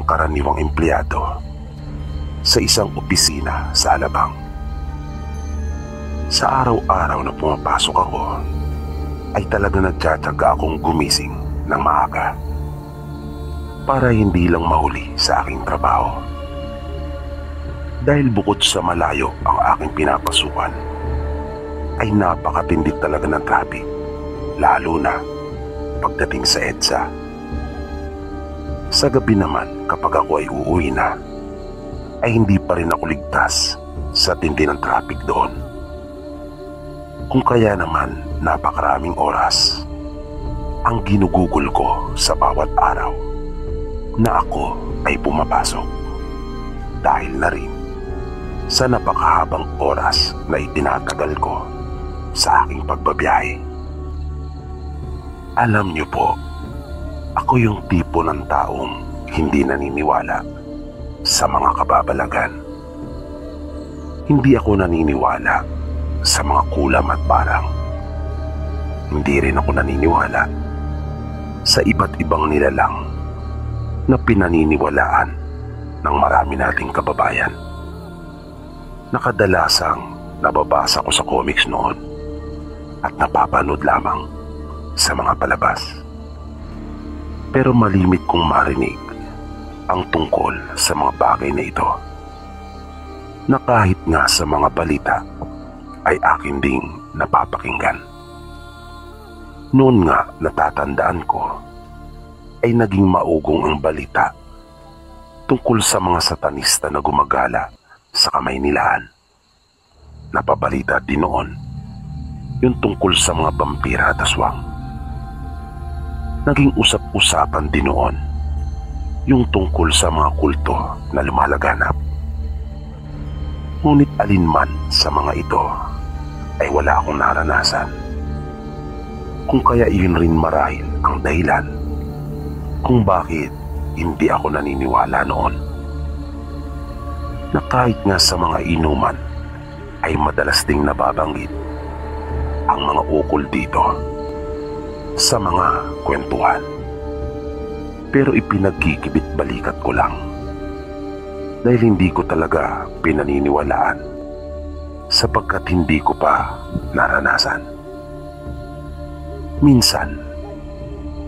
karaniwang empleyado sa isang opisina sa Alabang. Sa araw-araw na pumapasok ako, ay talaga nagtsatsaga akong gumising ng maaga para hindi lang mahuli sa aking trabaho. Dahil bukod sa malayo ang aking pinapasukan, ay napakatindi talaga ng traffic, lalo na pagdating sa EDSA. Sa gabi naman kapag ako ay uuwi na, ay hindi pa rin ako ligtas sa tindi ng traffic doon. Kung kaya naman napakaraming oras ang ginugugol ko sa bawat araw na ako ay pumapasok, dahil na rin sa napakahabang oras na itinatagal ko sa aking pagbabiyahe. Alam niyo po, ako yung tipo ng taong hindi naniniwala sa mga kababalagan. Hindi ako naniniwala sa mga kulam at barang. Hindi rin ako naniniwala sa iba't ibang nilalang na pinaniniwalaan ng marami nating kababayan. Nakadalasang nababasa ko sa comics noon at napapanood lamang sa mga palabas. Pero malimit kong marinig ang tungkol sa mga bagay na ito, na kahit nga sa mga balita ay akin ding napapakinggan. Noon nga natatandaan ko ay naging maugong ang balita tungkol sa mga satanista na gumagala sa Kamaynilaan. Napabalita din noon yung tungkol sa mga vampira at aswang. Naging usap-usapan din noon yung tungkol sa mga kulto na lumalaganap. Ngunit alinman sa mga ito ay wala akong naranasan. Kung kaya iyon rin marahil ang dahilan kung bakit hindi ako naniniwala noon. Na kahit nga sa mga inuman ay madalas ding nababanggit ang mga ukol dito sa mga kwentuhan. Pero ipinagkikibit balikat ko lang dahil hindi ko talaga pinaniniwalaan sapagkat hindi ko pa naranasan. Minsan,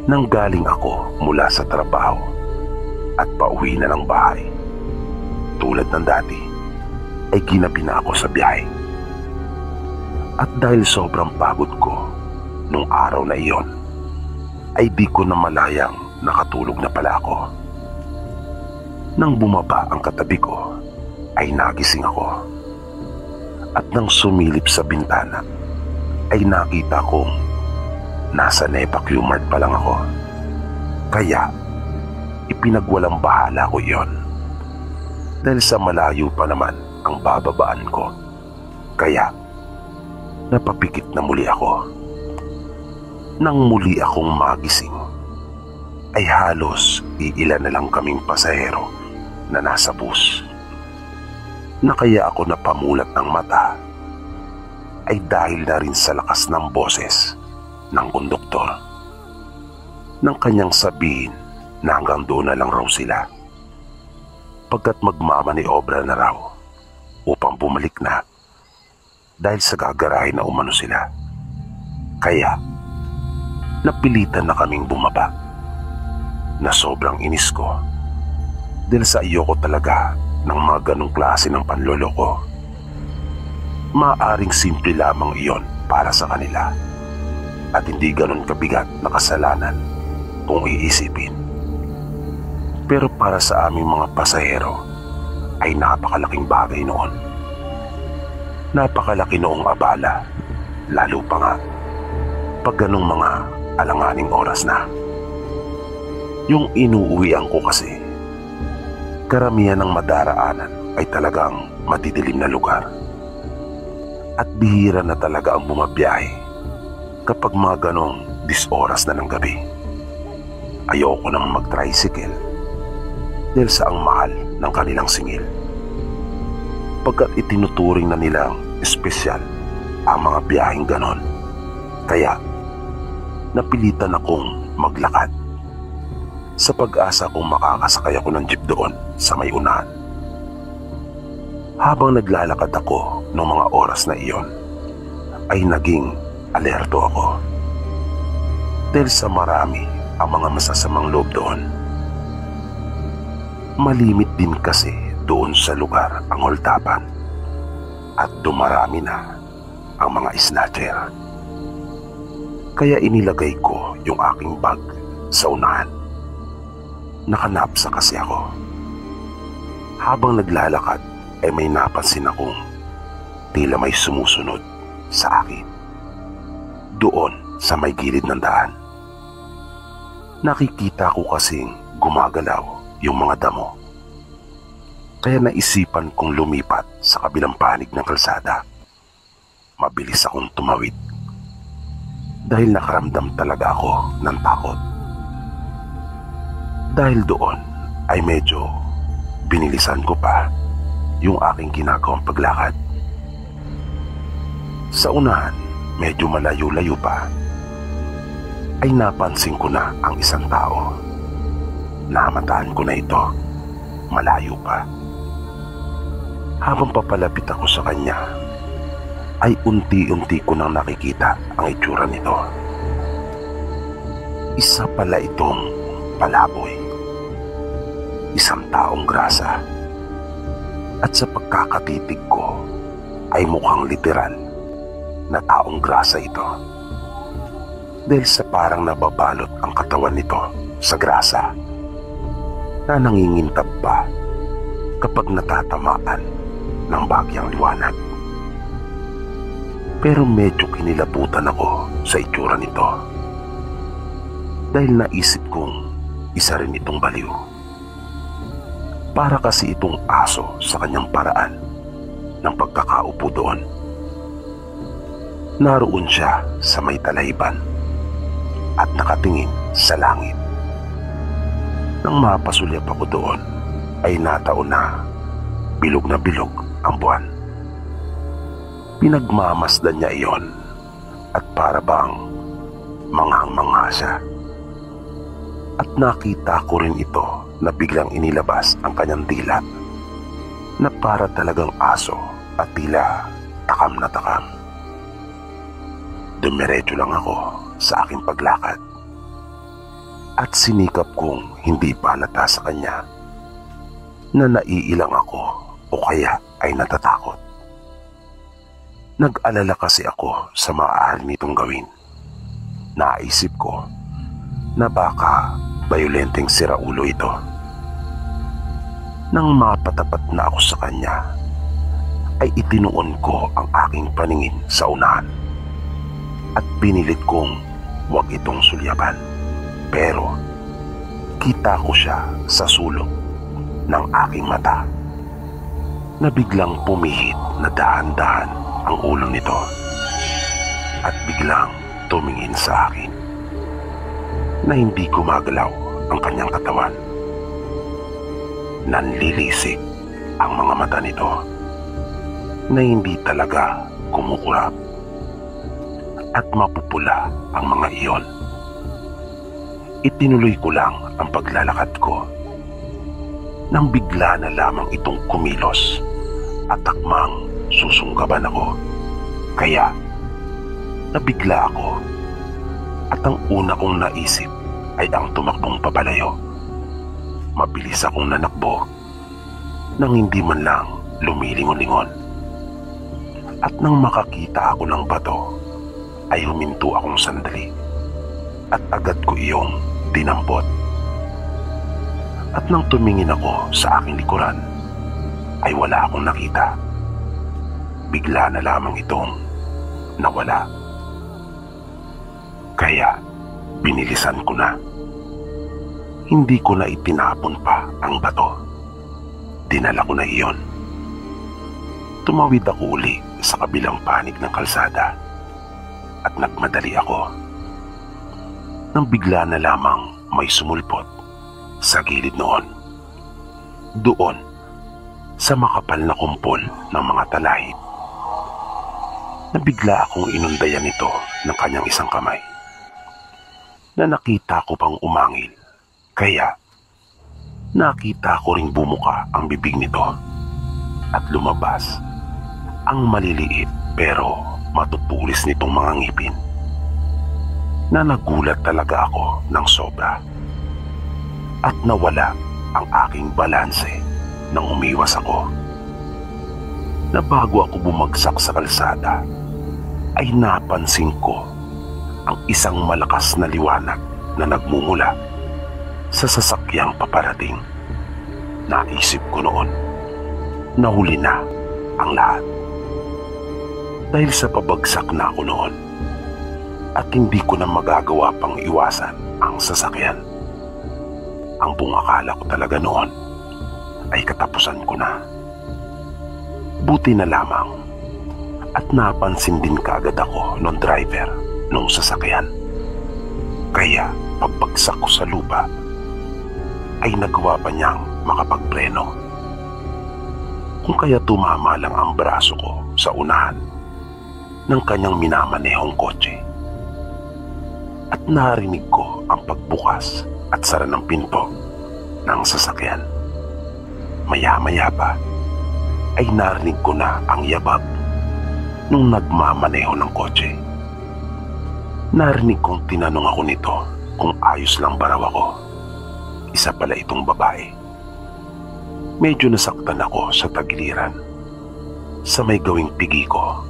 nang galing ako mula sa trabaho at pauwi na ng bahay, tulad ng dati, ay ginabi na ako sa biyahe. At dahil sobrang pagod ko nung araw na iyon, ay di ko na malayang nakatulog na pala ako. Nang bumaba ang katabi ko, ay nagising ako. At nang sumilip sa bintana, ay nakita kong nasa Nepa Q-Mart pa lang ako. Kaya, ipinagwalang bahala ko iyon. Dahil sa malayo pa naman ang bababaan ko. Kaya, napapikit na muli ako. Nang muli akong magising, ay halos iilan na lang kaming pasahero na nasa bus. Na kaya ako napamulat ng mata ay dahil na rin sa lakas ng boses ng konduktor nang kanyang sabihin na hanggang doon na lang raw sila, pagkat magmamaniobra na raw upang bumalik na dahil sa gagarahe na umano sila. Kaya napilitan na kaming bumaba, na sobrang inis ko dahil sa ayoko talaga ng mga ganong klase ng panloloko. Maaring simple lamang iyon para sa kanila at hindi ganon kabigat na kasalanan kung iisipin. Pero para sa aming mga pasahero ay napakalaking bagay noon. Napakalaki noong abala, lalo pa nga pag ganong mga alanganing oras na. Yung inuuwian ko kasi, karamihan ng madaraanan ay talagang madidilim na lugar. At bihira na talaga ang bumabiyahe kapag mga ganong 10 oras na ng gabi. Ayoko nang mag-tricycle dahil sa ang mahal ng kanilang singil. Pagkat itinuturing na nilang espesyal ang mga biyaheng ganon. Kaya napilitan akong maglakad. sa pag-asa kung makakasakay ako ng jeep doon sa may unahan. Habang naglalakad ako ng mga oras na iyon, ay naging alerto ako. Dahil sa marami ang mga masasamang loob doon. Malimit din kasi doon sa lugar ang holdapan at dumarami na ang mga snatcher. Kaya inilagay ko yung aking bag sa unahan. Nakanapsa kasi ako. Habang naglalakad ay may napansin akong tila may sumusunod sa akin. Doon sa may gilid ng daan. Nakikita ko kasing gumagalaw yung mga damo. Kaya naisipan kong lumipat sa kabilang panig ng kalsada. Mabilis akong tumawid. Dahil nakaramdam talaga ako ng takot. Dahil doon ay medyo binilisan ko pa yung aking ginagawang paglakad. Sa unahan, medyo malayo-layo pa, ay napansin ko na ang isang tao. Namataan ko na ito, malayo pa. Habang papalapit ako sa kanya, ay unti-unti ko nang nakikita ang itsura nito. Isa pala itong palaboy. Isang taong grasa. At sa pagkakatitig ko, ay mukhang literal na taong grasa ito. Dahil sa parang nababalot ang katawan nito sa grasa na nangingintab pa kapag natatamaan ng bagyang liwanag. Pero medyo kinilabutan ako sa itsura nito dahil naisip kong isa rin itong baliw. Para kasi itong aso sa kanyang paraan ng pagkakaupo doon. Naroon siya sa may talayban at nakatingin sa langit. Nang mapasulyap ako doon ay nataon na bilog ang buwan. Pinagmamasdan niya iyon at para bang manghang-mangha siya. At nakita ko rin ito na biglang inilabas ang kanyang dila na para talagang aso at tila takam na takam. Dumiretso lang ako sa aking paglakad at sinikap kong hindi palata sa kanya na naiilang ako o kaya ay natatakot. Nag-alala kasi ako sa maaari nitong gawin. Naisip ko na baka bayolenteng siraulo ito. Nang mapatapat na ako sa kanya, ay itinuon ko ang aking paningin sa unahan at pinilit kong huwag itong sulyaban. Pero kita ko siya sa sulok ng aking mata na biglang pumihit na dahan-dahan ang ulo nito at biglang tumingin sa akin na hindi gumagalaw ang kanyang katawan. Nanlilisik ang mga mata nito na hindi talaga kumukulap at mapupula ang mga iyon. Itinuloy ko lang ang paglalakad ko nang bigla na lamang itong kumilos at akmang susunggaban ako. Kaya nabigla ako at ang una kong naisip ay ang tumakbong papalayo. Mabilis akong nanakbo nang hindi man lang lumilingon-lingon. At nang makakita ako ng bato ay huminto akong sandali at agad ko iyong dinampot. At nang tumingin ako sa aking likuran ay wala akong nakita. Bigla na lamang itong nawala. Kaya binilisan ko na. Hindi ko na itinapon pa ang bato. Dinala ko na iyon. Tumawid ako uli sa kabilang panig ng kalsada at nagmadali ako. Nang bigla na lamang may sumulpot sa gilid noon. Doon sa makapal na kumpol ng mga talahib. Nabigla akong inundayan ito ng kanyang isang kamay na nakita ko pang umangil Kaya nakita ko ring bumuka ang bibig nito at lumabas ang maliliit pero matutulis nitong mga ngipin na nagulat talaga ako ng sobra at nawala ang aking balanse nang umiwas ako. Na bago ako bumagsak sa kalsada ay napansin ko ang isang malakas na liwanag na nagmumula sa sasakyang paparating. Naisip ko noon na huli na ang lahat. Dahil sa pabagsak na ako noon at hindi ko na magagawa pang iwasan ang sasakyan. Ang bungakala ko talaga noon ay katapusan ko na. Buti na lamang at napansin din kaagad ako ng driver nung sasakyan. Kaya pagbagsak ko sa lupa ay nagawa pa niyang makapagpreno. Kung kaya tumama lang ang braso ko sa unahan ng kanyang minamanehong kotse. At narinig ko ang pagbukas at sara ng pinto ng sasakyan. Maya-maya pa ay narinig ko na ang yabag nung nagmamaneho ng kotse. Narinig kong tinanong ako nito kung ayos lang ba raw ako. Isa pala itong babae. Medyo nasaktan ako sa tagiliran sa may gawing pigi ko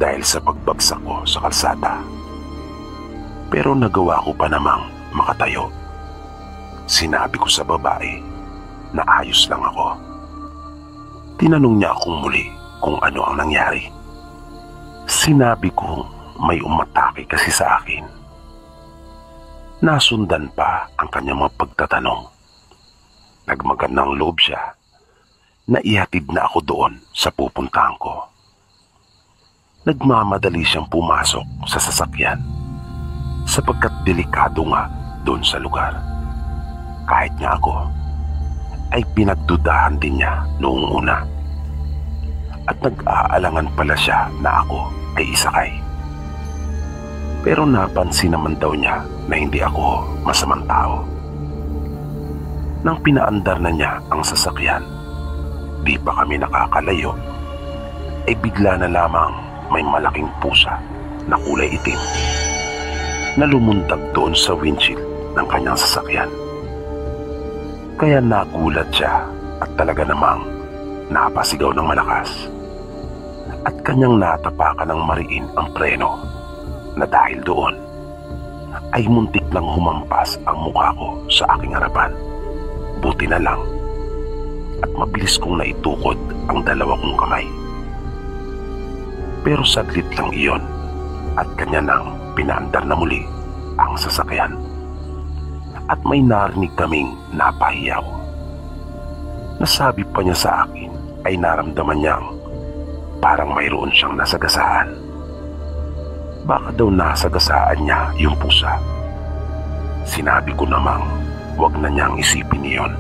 dahil sa pagbagsak ko sa kalsada. Pero nagawa ko pa namang makatayo. Sinabi ko sa babae na ayos lang ako. Tinanong niya akong muli kung ano ang nangyari. Sinabi kong may umatake kasi sa akin. Nasundan pa ang kanyang mga pagtatanong. Nagmagandang loob siya na ihatid na ako doon sa pupuntahan ko. Nagmamadali siyang pumasok sa sasakyan sapagkat delikado nga doon sa lugar. Kahit nga ako ay pinagdudahan din niya noong una. At nag-aalangan pala siya na ako ay isakay. Pero napansin naman daw niya na hindi ako masamang tao. Nang pinaandar na niya ang sasakyan, di pa kami nakakalayo, ay bigla na lamang may malaking pusa na kulay itim na lumundag doon sa windshield ng kanyang sasakyan. Kaya nagulat siya at talaga namang napasigaw ng malakas at kanyang natapakan ng mariin ang preno na dahil doon ay muntik lang humampas ang mukha ko sa aking harapan. Buti na lang at mabilis kong naitukod ang dalawa kong kamay. Pero saglit lang iyon at kanya nang pinaandar na muli ang sasakyan. At may narinig kaming napahiyaw. Nasabi pa niya sa akin ay naramdaman niyang parang mayroon siyang nasagasaan. Baka daw nasagasaan niya yung pusa. Sinabi ko namang wag na niyang isipin iyon.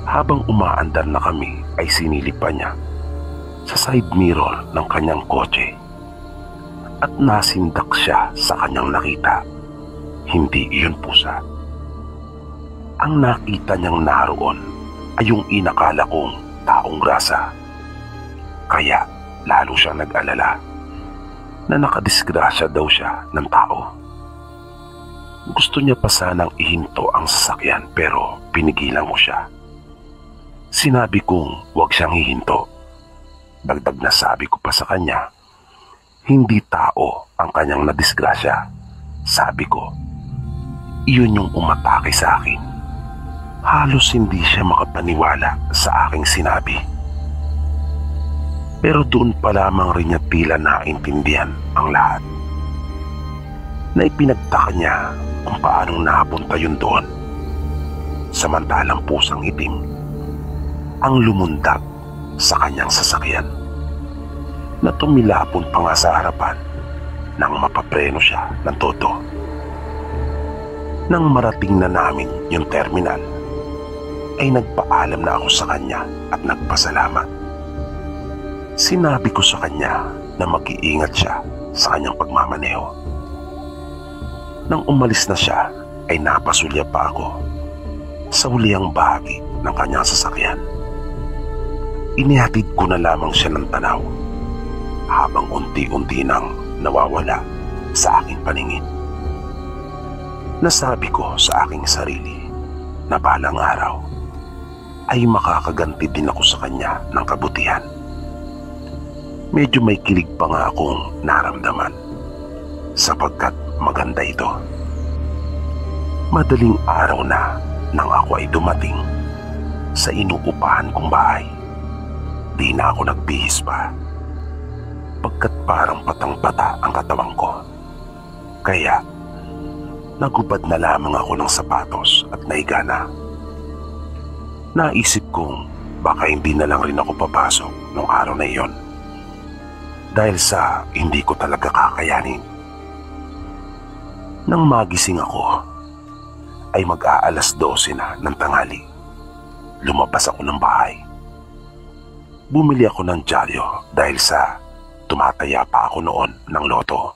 Habang umaandar na kami ay sinilip pa niya sa side mirror ng kanyang kotse at nasindak siya sa kanyang nakita. Hindi iyon pusa. Ang nakita niyang naroon ay yung inakala kong taong grasa. Kaya lalo siyang nag-alala na nakadisgrasya daw siya ng tao. Gusto niya pa sanang ihinto ang sasakyan pero pinigilan ko siya. Sinabi kong huwag siyang hihinto. Dagdag na sabi ko pa sa kanya, hindi tao ang kanyang nadisgrasya. Sabi ko, iyon yung umatake sa akin. Halos hindi siya makapaniwala sa aking sinabi. Pero doon pa lamang rin niya tila naintindihan ang lahat. Na ipinagtaka niya kung paanong napunta yun doon. Samantalang pusang itim ang lumundag sa kanyang sasakyan na tumilapon pa nga sa harapan nang mapapreno siya ng todo. Nang marating na namin yung terminal, ay nagpaalam na ako sa kanya at nagpasalamat. Sinabi ko sa kanya na mag-iingat siya sa kanyang pagmamaneho. Nang umalis na siya, ay napasulya pa ako sa hulihang bahagi ng kanyang sasakyan. Inihatid ko na lamang siya ng tanaw habang unti-unti nang nawawala sa aking paningin. Nasabi ko sa aking sarili na balang araw ay makakaganti din ako sa kanya ng kabutihan. Medyo may kilig pa nga akong naramdaman sapagkat maganda ito. Madaling araw na nang ako ay dumating sa inuupahan kong bahay. Di na ako nagbihis pa pagkat parang patang-pata ang katawan ko. Kaya nagubad na lamang ako ng sapatos at naiga na. Naisip kong baka hindi na lang rin ako papasok nung araw na iyon dahil sa hindi ko talaga kakayanin. Nang magising ako ay mag-aalas 12 na ng tanghali. Lumabas ako ng bahay. Bumili ako ng dyaryo dahil sa tumataya pa ako noon ng loto.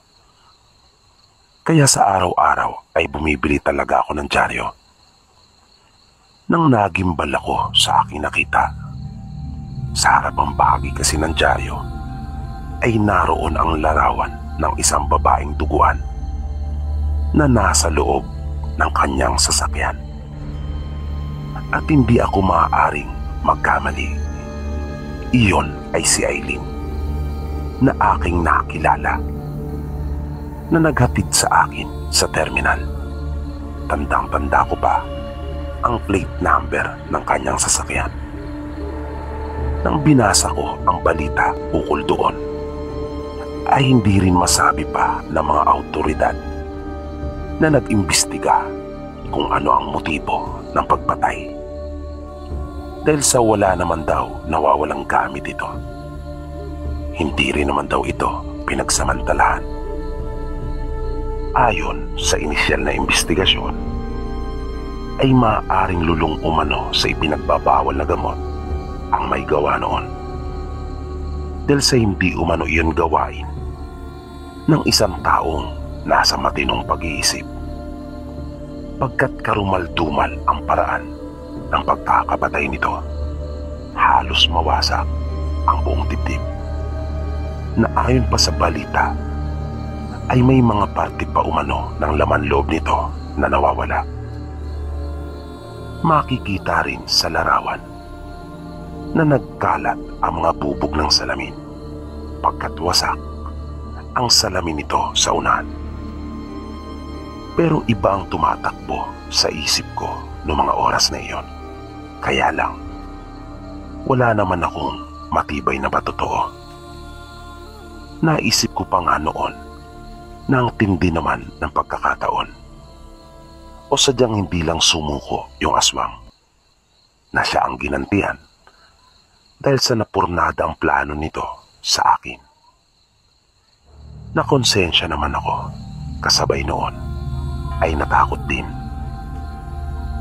Kaya sa araw-araw ay bumibili talaga ako ng dyaryo. Nang nagimbal ako sa aking nakita, sa harapang bahagi kasi ng dyaryo ay naroon ang larawan ng isang babaeng duguan na nasa loob ng kanyang sasakyan. At hindi ako maaaring magkamali. Iyon ay si Aileen na aking nakilala na naghatid sa akin sa terminal. Tandang-tanda ko pa ang plate number ng kanyang sasakyan. Nang binasa ko ang balita ukol doon, ay hindi rin masabi pa ng mga awtoridad na nag-imbestiga kung ano ang motibo ng pagpatay. Dahil sa wala naman daw nawawalang gamit ito. Hindi rin naman daw ito pinagsamantalahan. Ayon sa inisyal na imbestigasyon, ay maaaring lulong umano sa ipinagbabawal na gamot ang may gawa noon. Dahil sa hindi umano iyon gawain ng isang taong nasa matinong pag-iisip, pagkat karumal-dumal ang paraan ng pagkakapatay nito, halos mawasak ang buong dibdib. Na ayon pa sa balita, ay may mga parte pa umano ng laman loob nito na nawawala. Makikita rin sa larawan na nagkalat ang mga bubog ng salamin pagkat wasak ang salamin nito sa unahan. Pero iba ang tumatakbo sa isip ko noong mga oras na iyon. Kaya lang, wala naman akong matibay na batotoo. Naisip ko pa nga noon na ang tindi naman ng pagkakataon o sadyang hindi lang sumuko yung aswang na siya ang ginantihan dahil sa napurnada ang plano nito sa akin. Nakonsensya naman ako, kasabay noon ay natakot din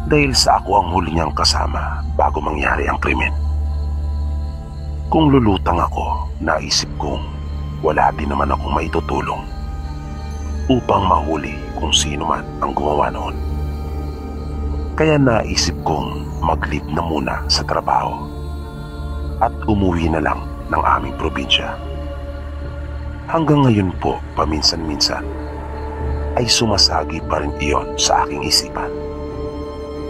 dahil sa ako ang huli niyang kasama bago mangyari ang krimen. Kung lulutang ako, naisip kong wala din naman akong maitutulong upang mahuli kung sino man ang gumawa noon. Kaya naisip kong mag-leave na muna sa trabaho at umuwi na lang ng aming probinsya. Hanggang ngayon po, paminsan-minsan, ay sumasagi pa rin iyon sa aking isipan.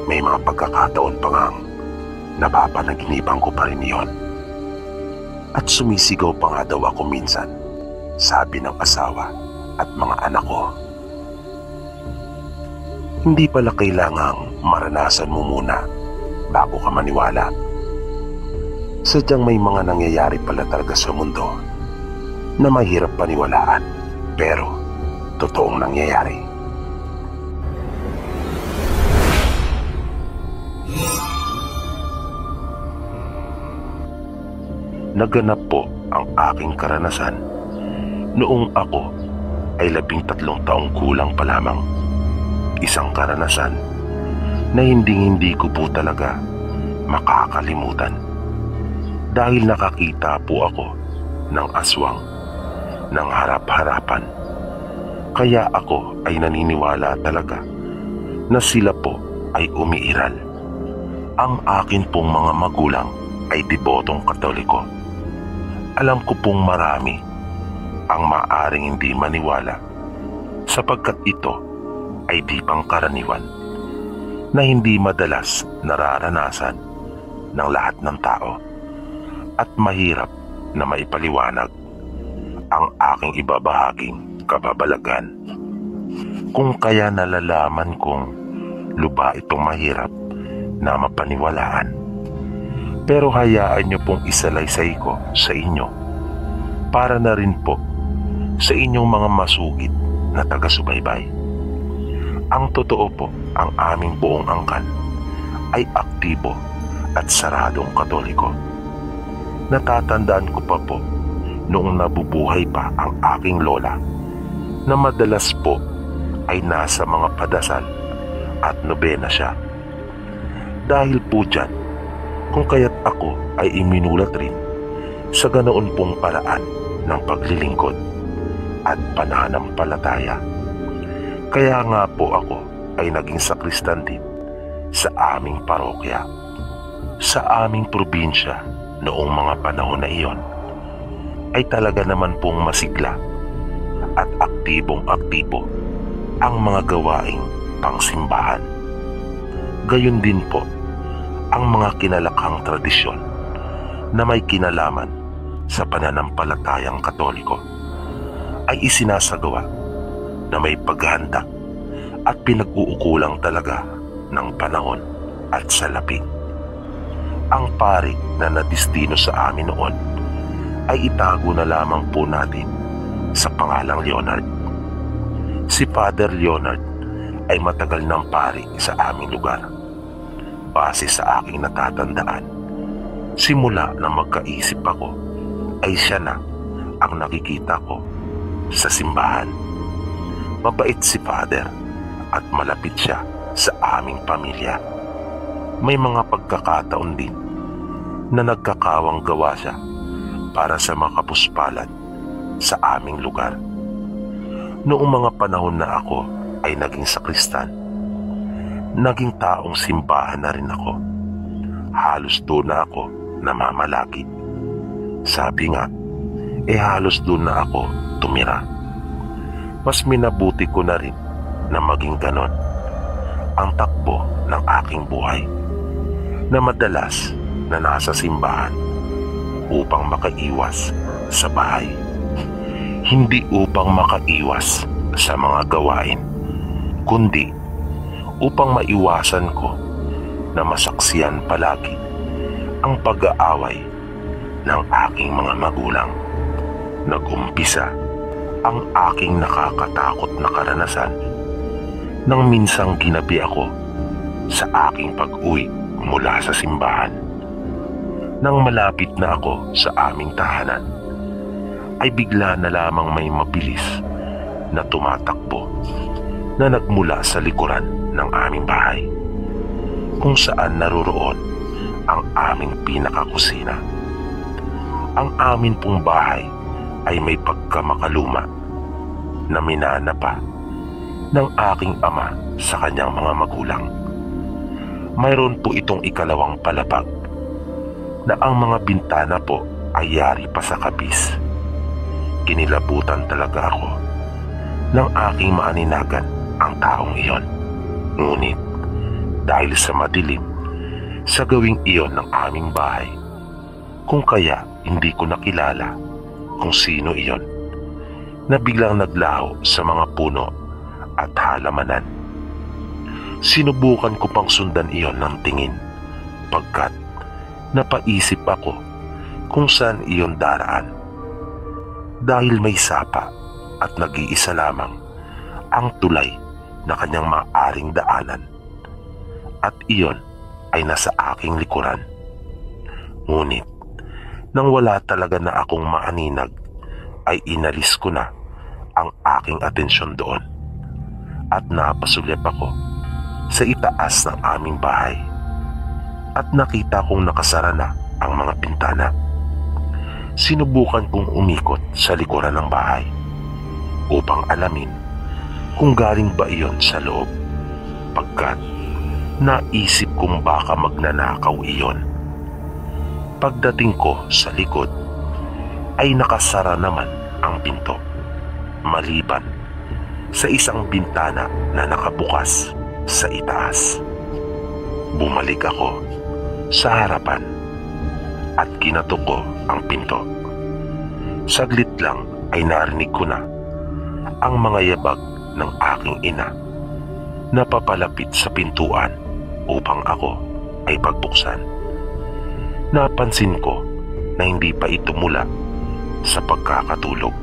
May mga pagkakataon pa ngang napapanaginipan ko pa rin iyon. At sumisigaw pa nga daw ako minsan, sabi ng asawa at mga anak ko. Hindi pala kailangang maranasan mo muna bago ka maniwala. Sadyang may mga nangyayari pala talaga sa mundo na mahirap paniwalaan pero totoong nangyayari. Naganap po ang aking karanasan noong ako ay 13 taong kulang pa lamang. Isang karanasan na hindi ko po talaga makakalimutan dahil nakakita po ako ng aswang ng harap-harapan. Kaya ako ay naniniwala talaga na sila po ay umiiral. Ang akin pong mga magulang ay debotong Katoliko. Alam ko pong marami ang maaring hindi maniwala sapagkat ito ay di pangkaraniwan na hindi madalas nararanasan ng lahat ng tao at mahirap na maipaliwanag ang aking ibabahaging kababalagan. Kung kaya nalalaman kong luba itong mahirap na mapaniwalaan, pero hayaan niyo pong isalaysay ko sa inyo para na rin po sa inyong mga masugid na taga-subaybay. Ang totoo po, ang aming buong angkan ay aktibo at saradong Katoliko. Natatandaan ko pa po noong nabubuhay pa ang aking lola na madalas po ay nasa mga padasal at nobena siya. Dahil po dyan, kung kaya't ako ay iminulat rin sa ganoon pong paraan ng paglilingkod at pananampalataya. Kaya nga po ako ay naging sakristan din sa aming parokya. Sa aming probinsya noong mga panahon na iyon ay talaga naman pong masigla at aktibong-aktibo ang mga gawaing pangsimbahan. Gayon din po ang mga kinalakhang tradisyon na may kinalaman sa pananampalatayang Katoliko ay isinasagawa na may paghahanda at pinag-uukulang talaga ng panahon at salapi. Ang pari na nadistino sa amin noon ay itago na lamang po natin sa pangalang Leonard. Si Father Leonard ay matagal ng pari sa aming lugar. Base sa aking natatandaan, simula na magkaisip ako ay siya na ang nakikita ko sa simbahan. Mabait si Father at malapit siya sa aming pamilya. May mga pagkakataon din na nagkakawang gawa siya para sa makapuspalan sa aming lugar. Noong mga panahon na ako ay naging sakristan, naging taong simbahan na rin ako. Halos doon na ako namamalagi. Sabi nga, halos doon na ako tumira. Mas minabuti ko na rin na maging ganon ang takbo ng aking buhay, na madalas na nasa simbahan upang makaiwas sa bahay. Hindi upang makaiwas sa mga gawain, kundi upang maiwasan ko na masaksiyan palagi ang pag-aaway ng aking mga magulang. Nag-umpisa ang aking nakakatakot na karanasan nang minsang ginabi ako sa aking pag-uwi mula sa simbahan. Nang malapit na ako sa aming tahanan, ay bigla na lamang may mabilis na tumatakbo na nagmula sa likuran ng aming bahay, kung saan naroroon ang aming pinakakusina. Ang amin pong bahay ay may pagkamakaluma na minana pa ng aking ama sa kanyang mga magulang. Mayroon po itong ikalawang palapag na ang mga bintana po ay yari pa sa kabis. Kinilabutan talaga ako ng aking maaninagan ang taong iyon. Ngunit dahil sa madilim sa gawing iyon ng aming bahay, kung kaya hindi ko nakilala kung sino iyon, na biglang naglaho sa mga puno at halamanan. Sinubukan ko pang sundan iyon ng tingin pagkat napaisip ako kung saan iyon daraan, dahil may sapa at nag-iisa lamang ang tulay na kanyang maaring daanan, at iyon ay nasa aking likuran. Ngunit nang wala talaga na akong maaninag, ay inalis ko na ang aking atensyon doon at napasulyap ako sa itaas ng aming bahay at nakita kong nakasara na ang mga bintana. Sinubukan kong umikot sa likuran ng bahay upang alamin kung galing ba iyon sa loob. sapagkat naisip kong baka magnanakaw iyon. Pagdating ko sa likod ay nakasara naman ang pinto, maliban sa isang bintana na nakabukas sa itaas. Bumalik ako sa harapan at kinatok ko ang pinto. Saglit lang ay narinig ko na ang mga yabag ng aking ina na papalapit sa pintuan upang ako ay pagbuksan. Napansin ko na hindi pa ito mula sa pagkakatulog.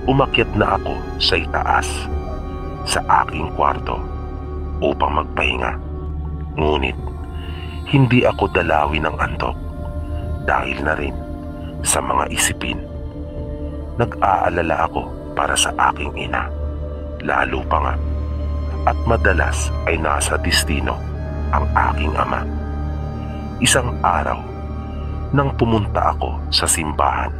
Umakyat na ako sa itaas sa aking kwarto upang magpahinga. Ngunit hindi ako dalawin ng antok dahil na rin sa mga isipin. Nag-aalala ako para sa aking ina, lalo pa nga at madalas ay nasa destino ang aking ama. Isang araw nang pumunta ako sa simbahan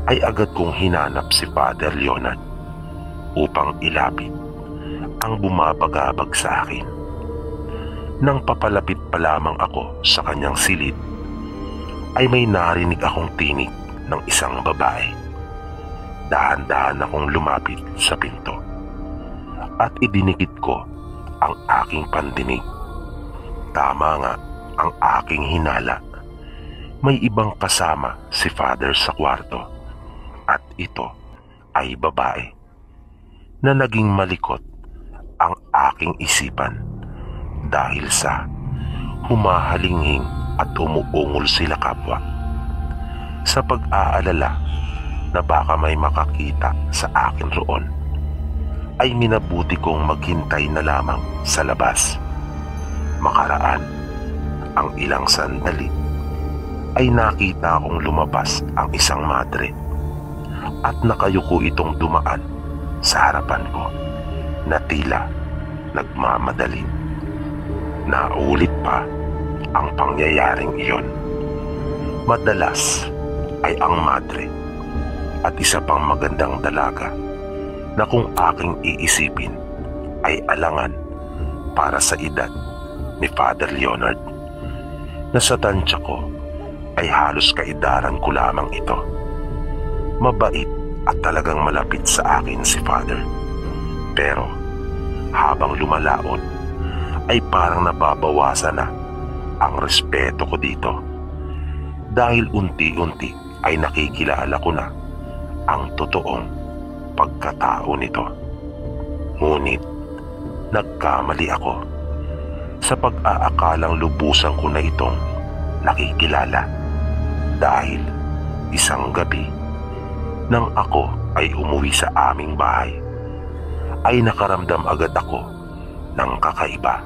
ay agad kong hinanap si Father Leonard upang ilapit ang bumabagabag sa akin. Nang papalapit pa lamang ako sa kanyang silid ay may narinig akong tinig ng isang babae. Dahan-dahan akong lumapit sa pinto at idinikit ko ang aking pandinig. Tama nga ang aking hinala. May ibang kasama si Father sa kwarto at ito ay babae na naging malikot ang aking isipan dahil sa humahalinghing at umuungol sila kapwa. Sa pag-aalala na baka may makakita sa akin roon, ay minabuti kong maghintay na lamang sa labas. Makaraan ang ilang sandali ay nakita akong lumabas ang isang madre at nakayuko itong dumaan sa harapan ko na tila nagmamadali. Naulit pa ang pangyayaring iyon. Madalas ay ang madre at isa pang magandang dalaga na kung aking iisipin ay alangan para sa edad ni Father Leonard, na sa tansya ko ay halos kaedaran ko lamang ito. Mabait at talagang malapit sa akin si Father, pero habang lumalaon ay parang nababawasan na ang respeto ko dito dahil unti-unti ay nakikilala ko na ang totoong pagkatao nito. Ngunit nagkamali ako sa pag-aakalang lubusan ko na itong nakikilala dahil isang gabi nang ako ay umuwi sa aming bahay ay nakaramdam agad ako ng kakaiba.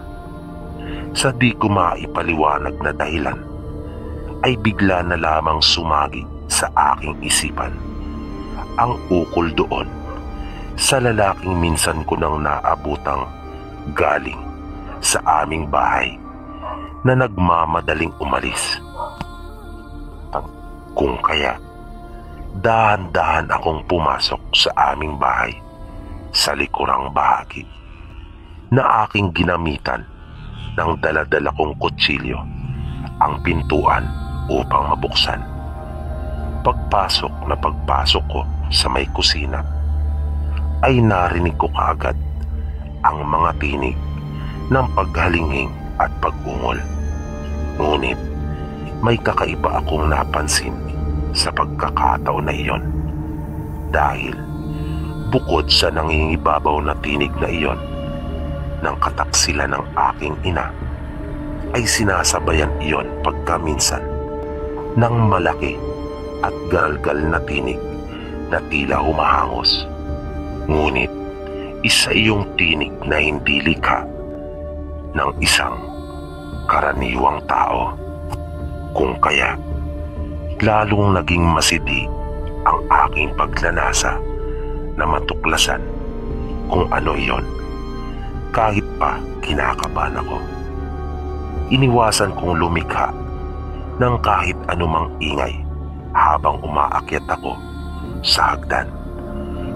Sa di ko maipaliwanag na dahilan ay bigla na lamang sumagi sa aking isipan ang ukol doon sa lalaking minsan ko nang naabutang galing sa aming bahay na nagmamadaling umalis. Kung kaya dahan-dahan akong pumasok sa aming bahay sa likurang bahagi na aking ginamitan ng dala-dala kong kutsilyo ang pintuan upang mabuksan. Pagpasok ko sa may kusina ay narinig ko kaagad ang mga tinig ng paghalinghing at pag-ungol. Ngunit may kakaiba akong napansin sa pagkakataon na iyon dahil bukod sa nangingibabaw na tinig na iyon ng kataksilan ng aking ina ay sinasabayan iyon pagkaminsan ng malaki at galgal na tinig na tila humahangos. Ngunit isa iyong tinig na hindi likha ng isang karaniwang tao. Kung kaya lalong naging masidi ang aking paglanasa na matuklasan kung ano iyon. Kahit pa kinakabahan ako, iniwasan kong lumikha ng kahit anumang ingay habang umaakyat ako sa hagdan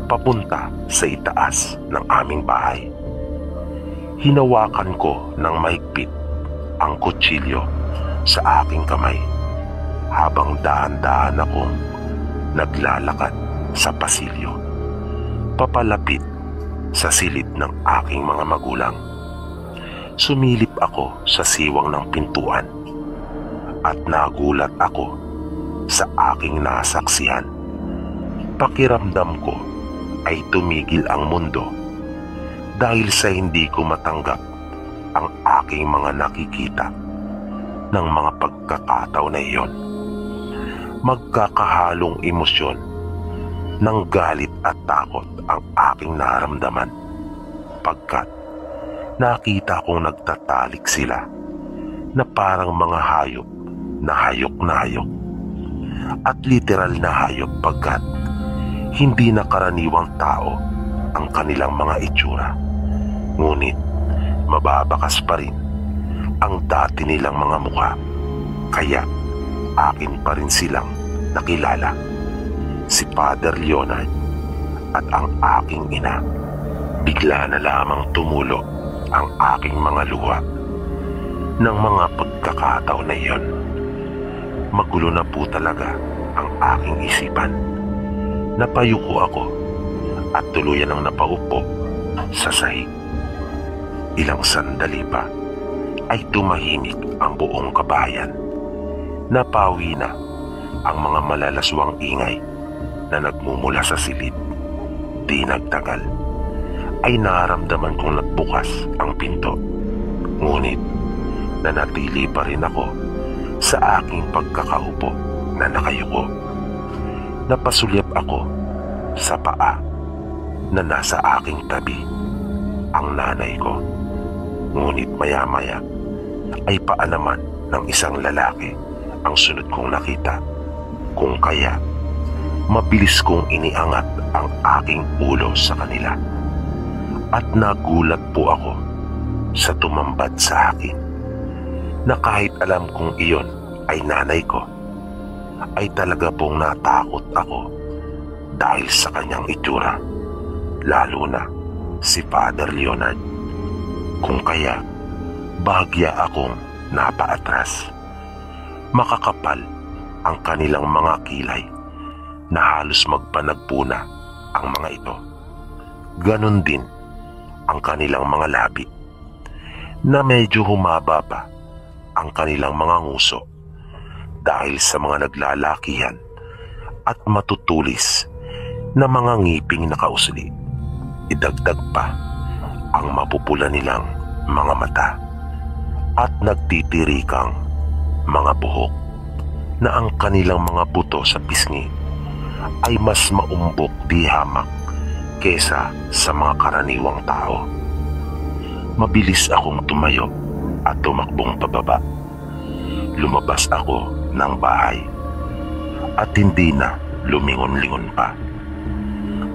papunta sa itaas ng aming bahay. Hinawakan ko ng mahigpit ang kutsilyo sa aking kamay habang dahan-dahan akong naglalakad sa pasilyo papalapit sa silid ng aking mga magulang. Sumilip ako sa siwang ng pintuan at nagulat ako sa aking nasaksihan. Pakiramdam ko ay tumigil ang mundo dahil sa hindi ko matanggap ang aking mga nakikita ng mga pagkakataon na iyon. Magkakahalong emosyon ng galit at takot ang aking naramdaman pagkat nakita kong nagtatalik sila na parang mga hayop na hayok na hayok at literal na hayop pagkat hindi na karaniwang tao ang kanilang mga itsura, ngunit mababakas pa rin ang dati nilang mga mukha, kaya akin pa rin silang nakilala, si Father Leonard at ang aking ina. Bigla na lamang tumulo ang aking mga luha ng mga pagkakataon na iyon. Magulo na po talaga ang aking isipan. Napayuko ako at tuluyan ang napaupo sa sahig. Ilang sandali pa ay tumahimik ang buong kabayan. Napawi na ang mga malalaswang ingay na nagmumula sa silid. Di nagtagal ay naramdaman kong nagbukas ang pinto. Ngunit nanatili pa rin ako sa aking pagkakaupo na nakayuko. Napasulyap ako sa paa na nasa aking tabi, ang nanay ko. Ngunit maya-maya ay paa naman ng isang lalaki ang sunod kong nakita. Kung kaya, mabilis kong iniangat ang aking ulo sa kanila. At nagulat po ako sa tumambad sa akin na kahit alam kong iyon ay nanay ko, ay talaga pong natakot ako dahil sa kanyang itsura, lalo na si Father Leonard. Kung kaya, bahagya akong napaatras. Makakapal ang kanilang mga kilay na halos magpanagpo na ang mga ito. Ganon din ang kanilang mga labi na medyo humaba pa ang kanilang mga nguso dahil sa mga naglalakihan at matutulis na mga ngiping nakausli. Idagdag pa ang mapupula nilang mga mata at nagtitirikang mga buhok na ang kanilang mga buto sa pisngi ay mas maumbok di hamak kesa sa mga karaniwang tao. Mabilis akong tumayo at tumakbong pababa. Lumabas ako ng bahay at hindi na lumingon-lingon pa.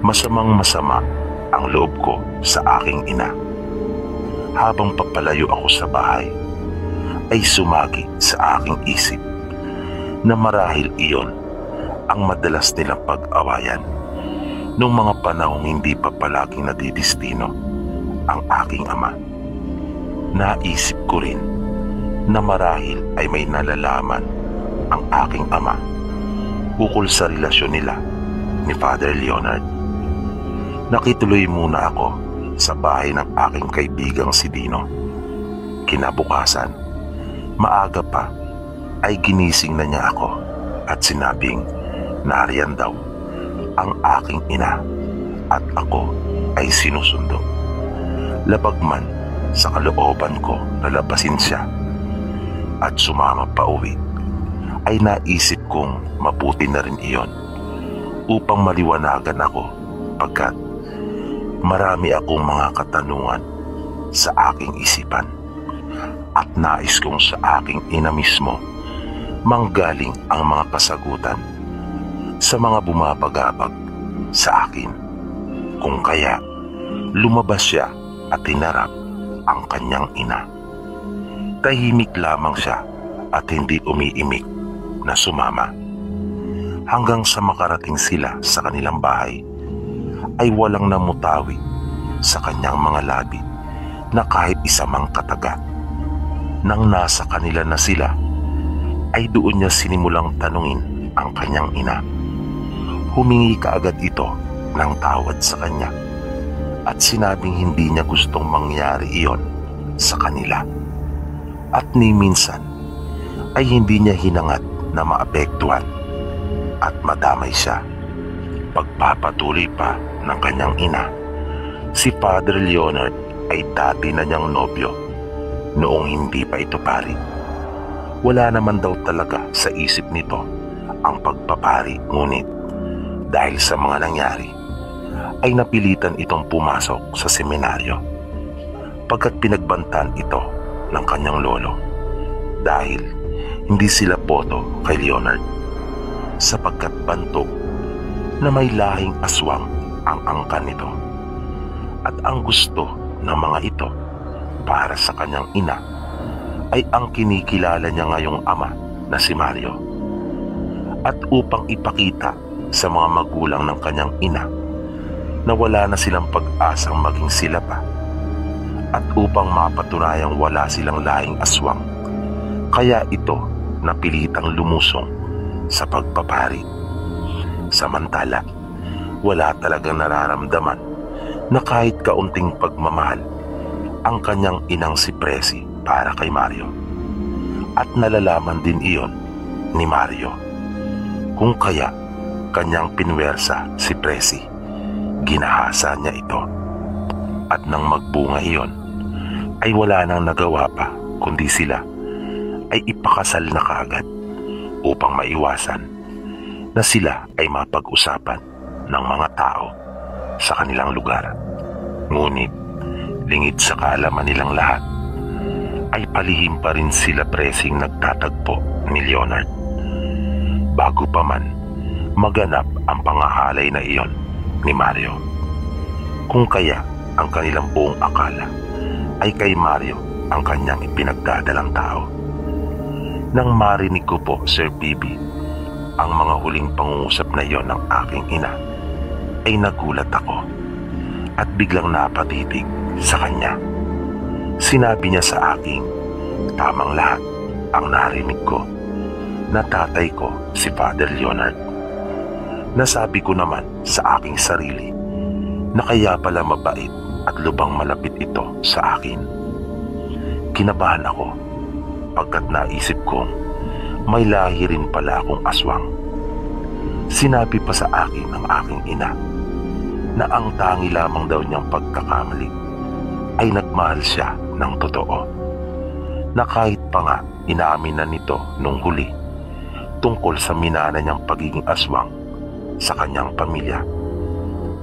Masamang-masama ang loob ko sa aking ina. Habang papalayo ako sa bahay, ay sumagi sa aking isip na marahil iyon ang madalas nilang pag-awayan noong mga panahong hindi pa palaging nadidistino ang aking ama. Naisip ko rin na marahil ay may nalalaman ang aking ama ukol sa relasyon nila ni Father Leonard. Nakituloy muna ako sa bahay ng aking kaibigang si Dino. Kinabukasan, maaga pa ay ginising na niya ako at sinabing nariyan daw ang aking ina at ako ay sinusundo. Labag man sa kalooban ko na labasin siya at sumama pa uwi, ay naisip kong mabuti na rin iyon upang maliwanagan ako pagkat marami akong mga katanungan sa aking isipan at nais kong sa aking ina mismo manggaling ang mga kasagutan sa mga bumabagabag sa akin. Kung kaya lumabas siya at hinarap ang kanyang ina. Tahimik lamang siya at hindi umiimik na sumama. Hanggang sa makarating sila sa kanilang bahay, ay walang namutawi sa kanyang mga labi na kahit isa mang kataga. Nang nasa kanila na sila, ay doon niya sinimulang tanungin ang kanyang ina. Humingi kaagad ito ng tawad sa kanya at sinabing hindi niya gustong mangyari iyon sa kanila. At ni minsan ay hindi niya hinangad na maapektuhan at madamay siya. Pagpapatuloy pa ng kanyang ina, si Father Leonard ay dati na niyang nobyo noong hindi pa ito pari. Wala naman daw talaga sa isip nito ang pagpapari, ngunit dahil sa mga nangyari ay napilitan itong pumasok sa seminaryo pagkat pinagbantan ito ng kanyang lolo dahil hindi sila boto kay Leonard sapagkat bantog na may lahing aswang ang angkan nito at ang gusto ng mga ito para sa kanyang ina ay ang kinikilala niya ngayong ama na si Mario. At upang ipakita sa mga magulang ng kanyang ina na wala na silang pag-asang maging sila pa at upang mapatunayang wala silang lahing aswang, kaya ito napilitang lumusong sa pagpapari. Samantala, wala talagang nararamdaman na kahit kaunting pagmamahal ang kanyang inang si Presi para kay Mario. At nalalaman din iyon ni Mario, kung kaya kanyang pinwersa si Presi. Ginahasa niya ito. At nang magbunga iyon, ay wala nang nagawa pa kundi sila ay ipakasal na kaagad upang maiwasan na sila ay mapag-usapan ng mga tao sa kanilang lugar. Ngunit lingid sa kaalaman nilang lahat, ay palihim pa rin sila Presing nagtatagpo ni Leonard. Bago pa man maganap ang pangahalay na iyon ni Mario. Kung kaya ang kanilang buong akala ay kay Mario ang kanyang ipinagdadalang tao. Nang marinig ko po, Sir PB, ang mga huling pangungusap na iyon ng aking ina, ay nagulat ako at biglang napatitig sa kanya. Sinabi niya sa aking tamang lahat ang narinig ko na tatay ko si Father Leonard. Nasabi ko naman sa aking sarili na kaya pala mabait at lubang malapit ito sa akin. Kinabahan ako pagkat naisip kong may lahi rin pala akong aswang. Sinabi pa sa akin ng aking ina na ang tangi lamang daw niyang pagkakamali ay nagmahal siya ng totoo, na kahit pa nga inamin na nito nung huli tungkol sa minana niyang pagiging aswang sa kanyang pamilya,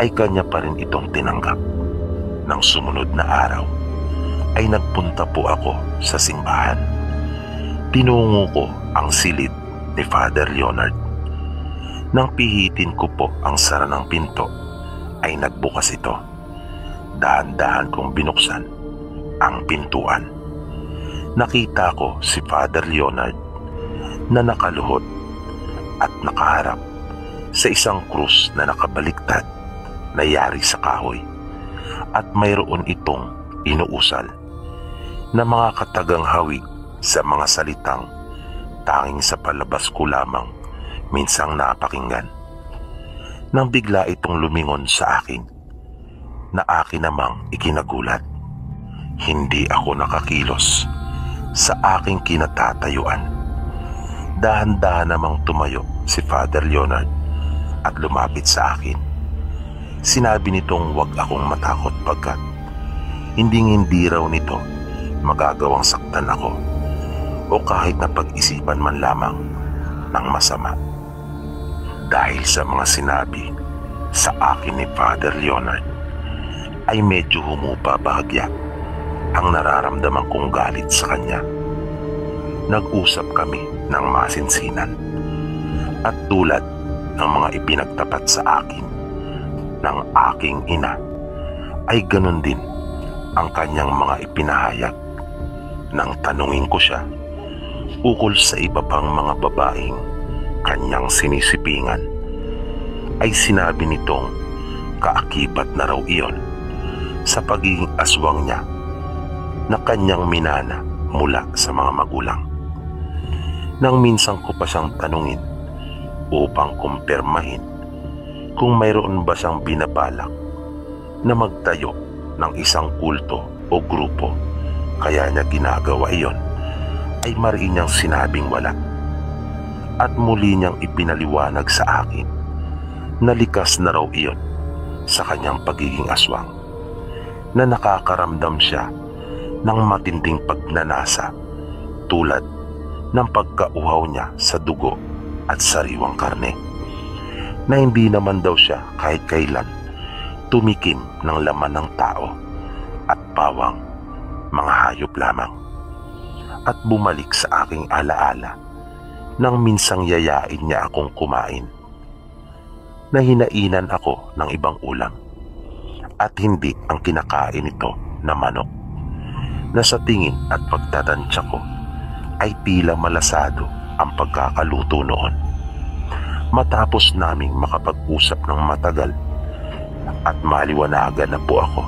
ay kanya pa rin itong tinanggap. Nang sumunod na araw ay nagpunta po ako sa simbahan. Tinungo ko ang silid ni Father Leonard. Nang pihitin ko po ang sara ng pinto ay nagbukas ito. Dahan-dahan kong binuksan ang pintuan. Nakita ko si Father Leonard na nakaluhod at nakaharap sa isang krus na nakabaliktad na yari sa kahoy, at mayroon itong inuusal na mga katagang hawig sa mga salitang tanging sa palabas ko lamang minsang napakinggan. Nang bigla itong lumingon sa akin, na akin namang ikinagulat, hindi ako nakakilos sa aking kinatatayuan. Dahan-dahan namang tumayo si Father Leonard at lumapit sa akin. Sinabi nitong huwag akong matakot pagkat hindi raw nito magagawang saktan ako o kahit na pag-isipan man lamang ng masama. Dahil sa mga sinabi sa akin ni Father Leonard, ay medyo humupa bahagya ang nararamdaman kong galit sa kanya. Nag-usap kami ng masinsinan at tulad ng mga ipinagtapat sa akin ng aking ina, ay ganun din ang kanyang mga ipinahayag. Nang tanungin ko siya ukol sa iba pang mga babaeng kanyang sinisipingan, ay sinabi nitong kaakibat na raw iyon sa pagiging aswang niya na kanyang minana mula sa mga magulang. Nang minsan ko pa siyang tanungin upang kumpirmahin kung mayroon ba siyang binabalak na magtayo ng isang kulto o grupo kaya niya ginagawa iyon, ay mariin niyang sinabing wala. At muli niyang ipinaliwanag sa akin na likas na raw iyon sa kanyang pagiging aswang, na nakakaramdam siya ng matinding pagnanasa tulad ng pagkauhaw niya sa dugo at sariwang karne, na hindi naman daw siya kahit kailan tumikim ng laman ng tao at bawang, mga hayop lamang. At bumalik sa aking alaala nang minsang yayain niya akong kumain, na hinainan ako ng ibang ulam at hindi ang kinakain nito na manok, na sa tingin at pagtatansya ko ay tila malasado ang pagkakaluto noon. Matapos naming makapag-usap ng matagal at maliwanagan na po ako,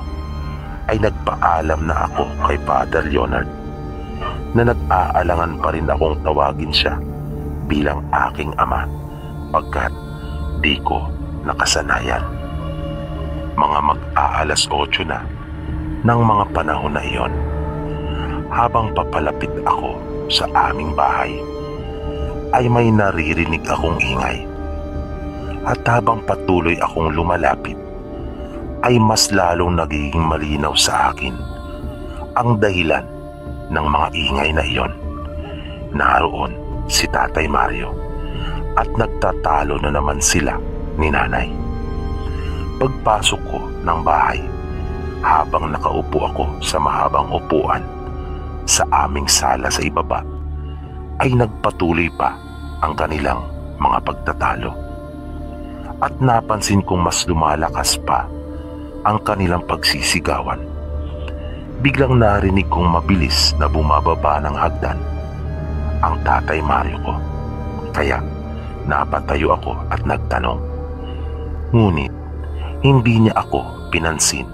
ay nagpaalam na ako kay Father Leonard na nag-aalangan pa rin akong tawagin siya bilang aking ama pagkat di ko nakasanayan. Mga mag-aalas 8 na ng mga panahon na iyon, habang papalapit ako sa aming bahay, ay may naririnig akong ingay. At habang patuloy akong lumalapit, ay mas lalong nagiging malinaw sa akin ang dahilan ng mga ingay na iyon. Naroon si Tatay Mario at nagtatalo na naman sila ni Nanay. Pagpasok ko ng bahay, habang nakaupo ako sa mahabang upuan sa aming sala sa ibaba, ay nagpatuloy pa ang kanilang mga pagtatalo. At napansin kong mas lumalakas pa ang kanilang pagsisigawan. Biglang narinig kong mabilis na bumababa ng hagdan ang Tatay Mario ko. Kaya napatayo ako at nagtanong. Ngunit hindi niya ako pinansin,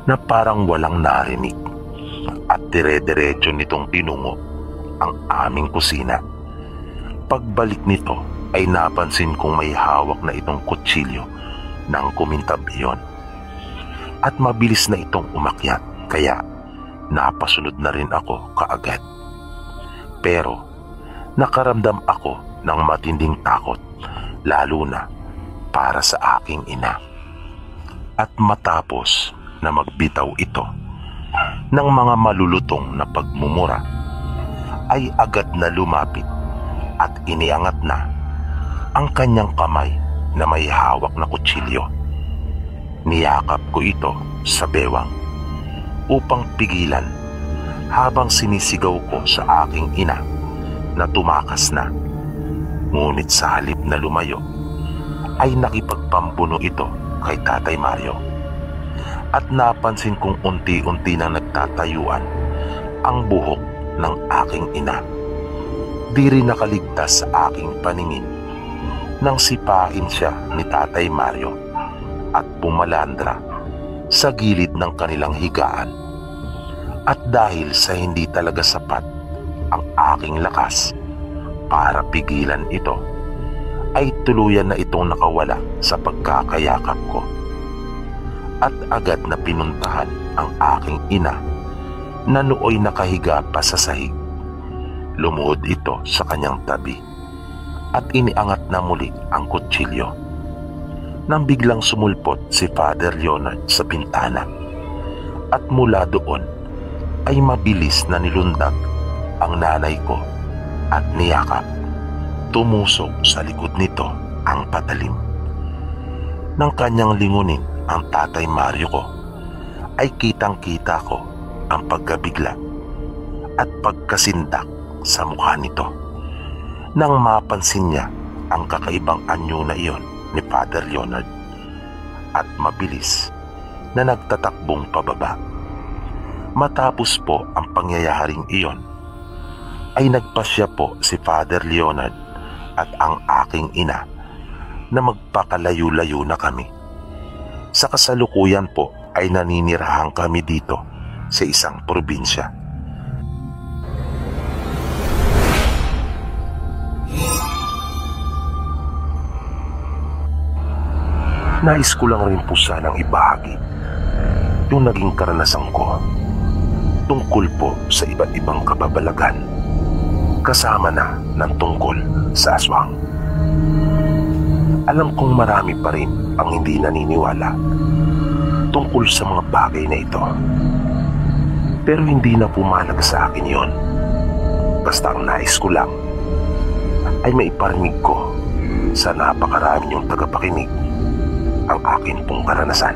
na parang walang narinig, at dire-diretso nitong tinungo ang aming kusina. Pagbalik nito ay napansin kong may hawak na itong kutsilyo ng kumintab iyon. At mabilis na itong umakyat, kaya napasunod na rin ako kaagad. Pero nakaramdam ako ng matinding takot, lalo na para sa aking ina. At matapos na magbitaw ito ng mga malulutong na pagmumura, ay agad na lumapit at iniangat na ang kanyang kamay na may hawak na kutsilyo. Niyakap ko ito sa bewang upang pigilan, habang sinisigaw ko sa aking ina na tumakas na. Ngunit sa halip na lumayo, ay nakipagpambuno ito kay Tatay Mario. At napansin kong unti-unti na nagtatayuan ang buhok ng aking ina. Di rin nakaligtas sa aking paningin nang sipain siya ni Tatay Mario at pumalandra sa gilid ng kanilang higaan. At dahil sa hindi talaga sapat ang aking lakas para pigilan ito, ay tuluyan na itong nakawala sa pagkakayakap ko. At agad na pinuntahan ang aking ina na nooy nakahiga pa sa sahig. Lumuhod ito sa kanyang tabi at iniangat na muli ang kutsilyo. Nang biglang sumulpot si Father Leonard sa bintana, at mula doon ay mabilis na nilundag ang nanay ko at niyakap. Tumusok sa likod nito ang patalim. Nang kanyang lingunin ang Tatay Mario ko, ay kitang-kita ko ang pagkabigla at pagkasindak sa mukha nito nang mapansin niya ang kakaibang anyo na iyon ni Father Leonard, at mabilis na nagtatakbong pababa. Matapos po ang pangyayaring iyon, ay nagpasya po si Father Leonard at ang aking ina na magpakalayo-layo na kami. Sa kasalukuyan po ay naninirahan kami dito sa isang probinsya. Nais ko lang rin po sanang ibahagi yung naging karanasan ko tungkol po sa iba't ibang kababalagan, kasama na ng tungkol sa aswang. Alam kong marami pa rin ang hindi naniniwala tungkol sa mga bagay na ito. Pero hindi na pumalag sa akin yon. Basta ang nais ko lang ay maiparinig ko sa napakarami yung tagapakinig ang akin pong karanasan.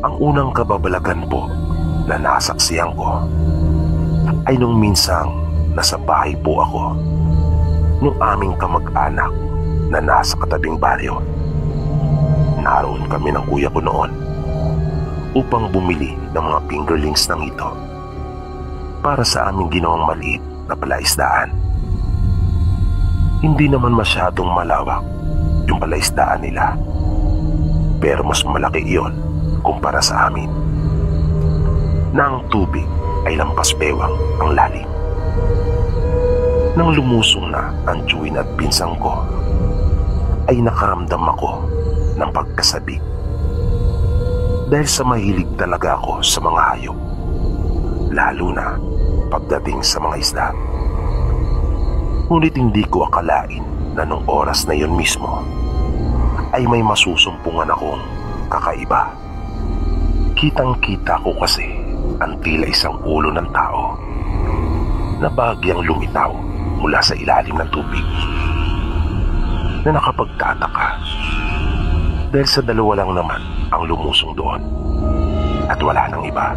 Ang unang kababalagan po na nasaksihan ko ay nung minsang nasa bahay po ako nung aming kamag-anak na nasa katabing baryo. Naroon kami ng kuya ko noon upang bumili ng mga fingerlings ng ito para sa aming ginawang maliit na palaisdaan. Hindi naman masyadong malawak yung palaisdaan nila, pero mas malaki iyon kumpara sa amin, na ang tubig ay lampas bewang ang lalim. Nang lumusong na ang Chewin at pinsang ko, ay nakaramdam ako ng pagkasabik dahil sa mahilig talaga ako sa mga hayop, lalo na pagdating sa mga isda. Ngunit hindi ko akalain na nung oras na yun mismo ay may masusumpungan akong kakaiba. Kitang-kita ko kasi ang tila isang ulo ng tao na bahagyang lumitaw mula sa ilalim ng tubig, na nakapagtataka dahil sa dalawa lang naman ang lumusong doon at wala nang iba.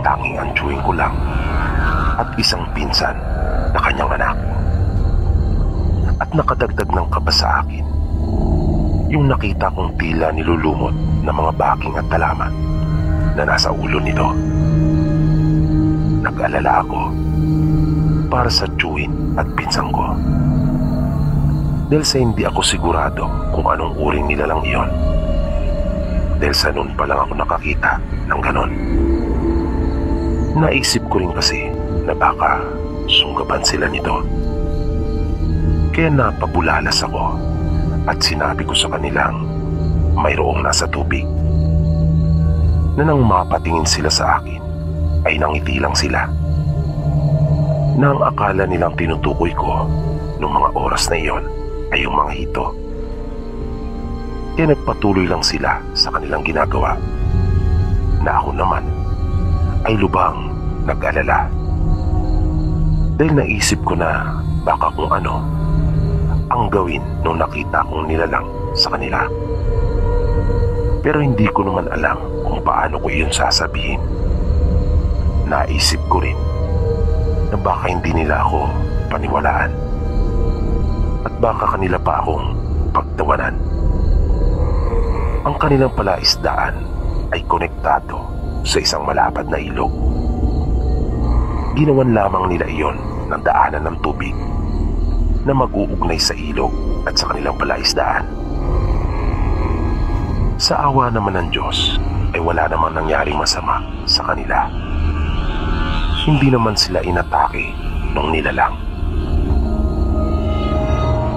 Tanging ang Chewin ko lang at isang pinsan na kanyang anak. At nakadagdag ng kaba sa akin yung nakita kong tila nilulumot na mga baking at talaman na nasa ulo nito. Nag-alala ako para sa Chewin at pinsang ko, dahil sa hindi ako sigurado kung anong uring nilalang iyon, dahil sa noon pa lang ako nakakita ng ganon. Naisip ko rin kasi na baka sunggaban sila nito. Kaya napabulalas ako at sinabi ko sa kanilang mayroong nasa tubig, na nang mapatingin sila sa akin ay nangiti lang sila, na ang akala nilang tinutukoy ko noong mga oras na iyon ay yung mga hito. Kaya nagpatuloy lang sila sa kanilang ginagawa, na ako naman ay lubhang nag-alala, dahil naisip ko na baka kung ano ang gawin nung nakita kong nilalang sa kanila. Pero hindi ko naman alam kung paano ko iyon sasabihin. Naisip ko rin na baka hindi nila ako paniwalaan at baka kanila pa akong pagtawanan. Ang kanilang palaisdaan ay konektado sa isang malapad na ilog. Ginawan lamang nila iyon ng daanan ng tubig na mag-uugnay sa ilog at sa kanilang palaisdaan. Sa awa naman ng Diyos ay wala namang nangyaring masama sa kanila. Hindi naman sila inatake nung nilalang.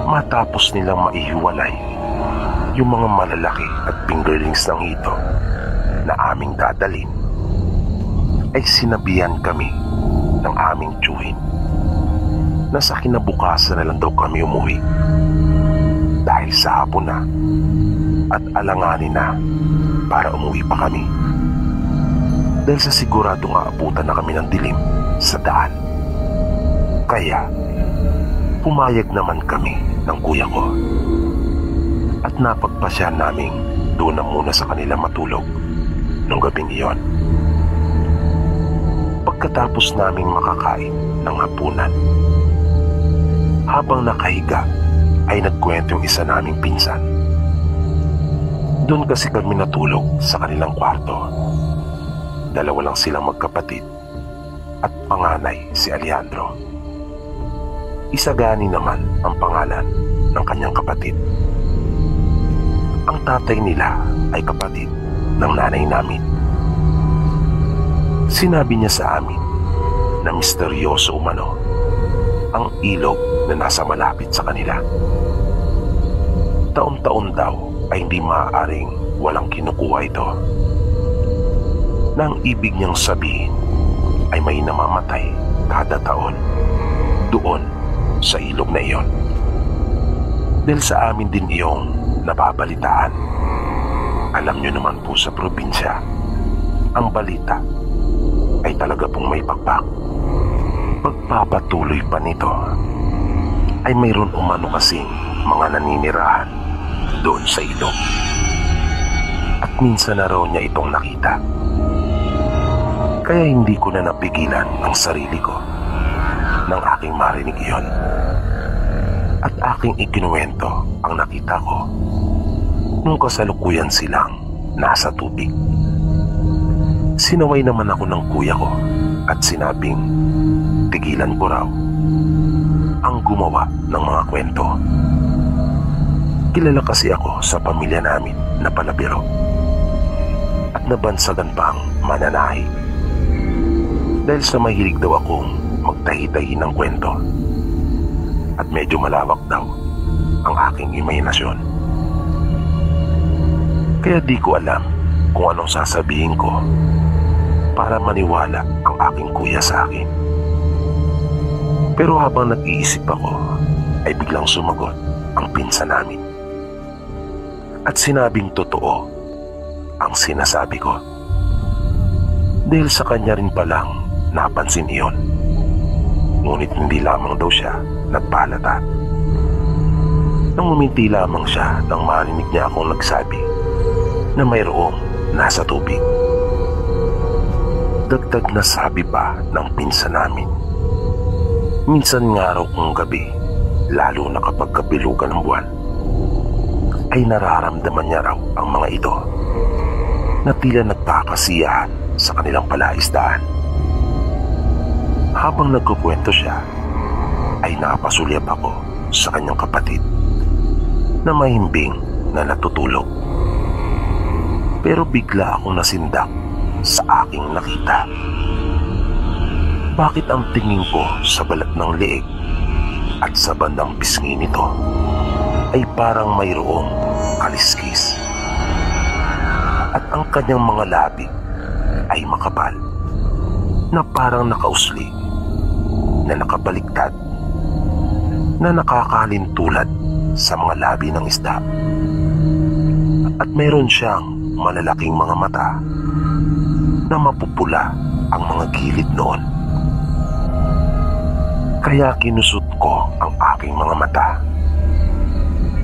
Matapos nilang maihiwalay yung mga malalaki at fingerlings ng hito na aming dadalin, ay sinabihan kami ng aming Chewin na sa kinabukasan na lang daw kami umuwi, dahil sa hapon na at alanganin na para umuwi pa kami, dahil sa siguradong aabutan na kami ng dilim sa daan. Kaya pumayag naman kami ng kuya ko at napagpasya naming doon na muna sa kanila matulog nung gabing iyon. Pagkatapos naming makakain ng hapunan, habang nakahiga ay nagkwento yung isa naming pinsan. Doon kasi kami natulog sa kanilang kwarto. Dalawa lang silang magkapatid at panganay si Alejandro. Isagani naman ang pangalan ng kanyang kapatid. Ang tatay nila ay kapatid ng nanay namin. Sinabi niya sa amin na misteryoso umano ang ilog na nasa malapit sa kanila. Taon-taon daw ay hindi maaaring walang kinukuha ito. Na ang ibig niyang sabihin ay may namamatay kada taon doon sa ilog na iyon. Dahil sa amin din iyong nababalitaan. Alam niyo naman po sa probinsya, ang balita ay talaga pong may pakpak. Pagpapatuloy pa nito ay mayroon umano kasing mga naninirahan doon sa ilog. At minsan na raw niya itong nakita. Kaya hindi ko na napigilan ang sarili ko nang aking marinig iyon. At aking ikinuwento ang nakita ko nung kasalukuyan silang nasa tubig. Sinaway naman ako ng kuya ko at sinabing tigilan ko raw ang gumawa ng mga kwento. Kilala kasi ako sa pamilya namin na palabiro at nabansagan pang mananahi dahil sa mahilig daw akong magtahi-tahi ng kwento at medyo malawak daw ang aking imahinasyon. Kaya di ko alam kung anong sasabihin ko para maniwala ang aking kuya sa akin. Pero habang nag-iisip ako ay biglang sumagot ang pinsan namin at sinabing totoo ang sinasabi ko. Dahil sa kanya rin palang napansin iyon. Ngunit hindi lamang daw siya nagpalata. Nang uminti lamang siya nang marinig niya akong nagsabi na mayroong nasa tubig. Dagdag na sabi pa ng pinsan namin, minsan nga raw kung gabi, lalo na kapag kabilugan ng buwan, ay nararamdaman niya raw ang mga ito na tila nagkakasiyahan sa kanilang palaisdaan. Habang nagkukwento siya, ay napasulyap ako sa kanyang kapatid na mahimbing na natutulog. Pero bigla akong nasindak sa aking nakita. Bakit ang tingin ko sa balat ng leeg at sa bandang pisngi nito ay parang mayroong kaliskis at ang kanyang mga labi ay makapal na parang nakausli na nakabaliktad na nakakalintulad sa mga labi ng isda at mayroon siyang malalaking mga mata na mapupula ang mga gilid noon. Kaya kinusot ko ang aking mga mata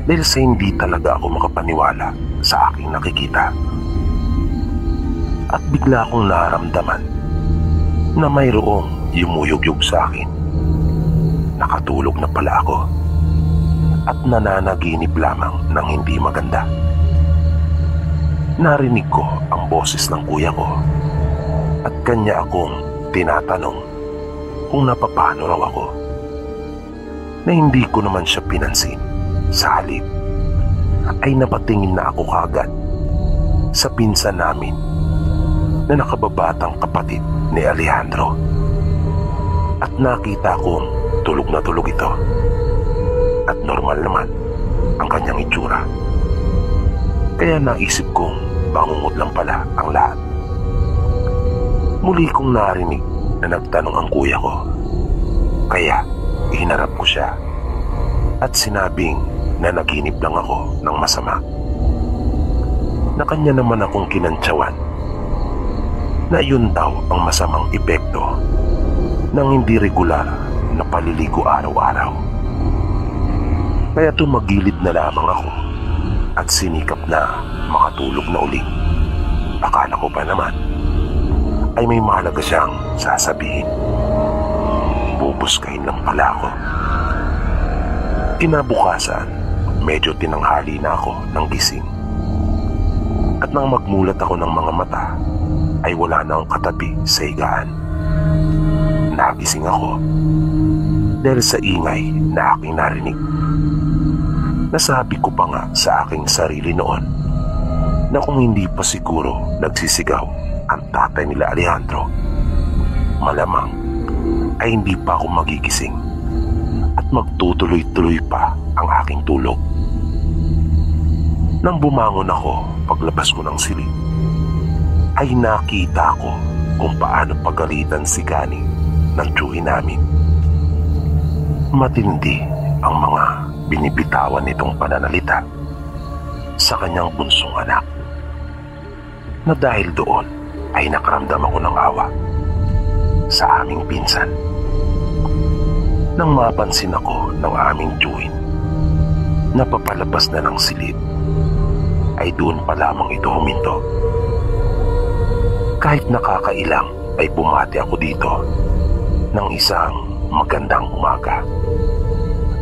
dahil sa hindi talaga ako makapaniwala sa aking nakikita. At bigla akong naramdaman na mayroong yumuyugyug sa akin. Nakatulog na pala ako at nananaginip lamang ng hindi maganda. Narinig ko ang boses ng kuya ko at kanya akong tinatanong kung napapano raw ako, na hindi ko naman siya pinansin. Sa halip ay napatingin na ako kaagad sa pinsan namin na nakababatang kapatid ni Alejandro at nakita kong tulog na tulog ito at normal naman ang kanyang itsura. Kaya naisip kong bangungot lang pala ang lahat. Muli kong narinig na nagtanong ang kuya ko. Kaya hinarap ko siya at sinabing na naginip lang ako ng masama. Na kanya naman akong kinantsawan na yun daw ang masamang epekto ng hindi regular na paliligo araw-araw. Kaya tumagilid na lamang ako at sinikap na makatulog na uli. Akala ko pa naman ay may mahalaga siyang sasabihin. Bubuskahin lang pala ako. Kinabukasan, medyo tinanghali na ako ng gising. At nang magmulat ako ng mga mata, ay wala na akong katabi sa higaan. Nagising ako dahil sa ingay na aking narinig. Nasabi ko pa nga sa aking sarili noon na kung hindi pa siguro nagsisigaw ang tatay nila Alejandro malamang ay hindi pa ako magigising at magtutuloy-tuloy pa ang aking tulog. Nang bumangon ako paglabas ko ng silid, ay nakita ko kung paano pagalitan si Gani ng tiyuhin namin. Matindi ang mga binibitawan nitong pananalita sa kanyang bunsong anak, na dahil doon ay nakaramdam ako ng awa sa aming pinsan. Nang mapansin ako ng aming tiyuhin na papalabas na ng silid, ay doon pa lamang ito huminto. Kahit nakakailang ay bumati ako dito ng isang magandang umaga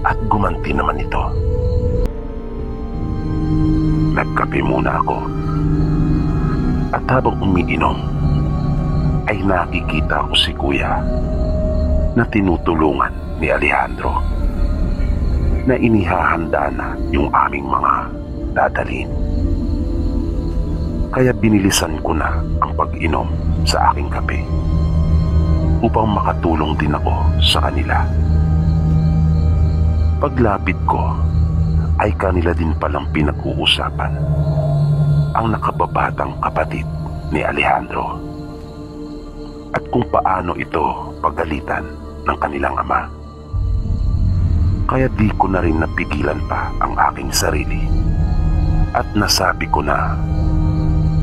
at gumanti naman ito. Nagkape muna ako at habang umiinom ay nakikita ko si Kuya na tinutulungan ni Alejandro na inihahanda na yung aming mga dadalhin. Kaya binilisan ko na ang pag-inom sa aking kape upang makatulong din ako sa kanila. Paglapit ko ay kanila din palang pinag-uusapan ang nakababatang kapatid ni Alejandro at kung paano ito pagalitan ng kanilang ama. Kaya di ko na rin napigilan pa ang aking sarili at nasabi ko na,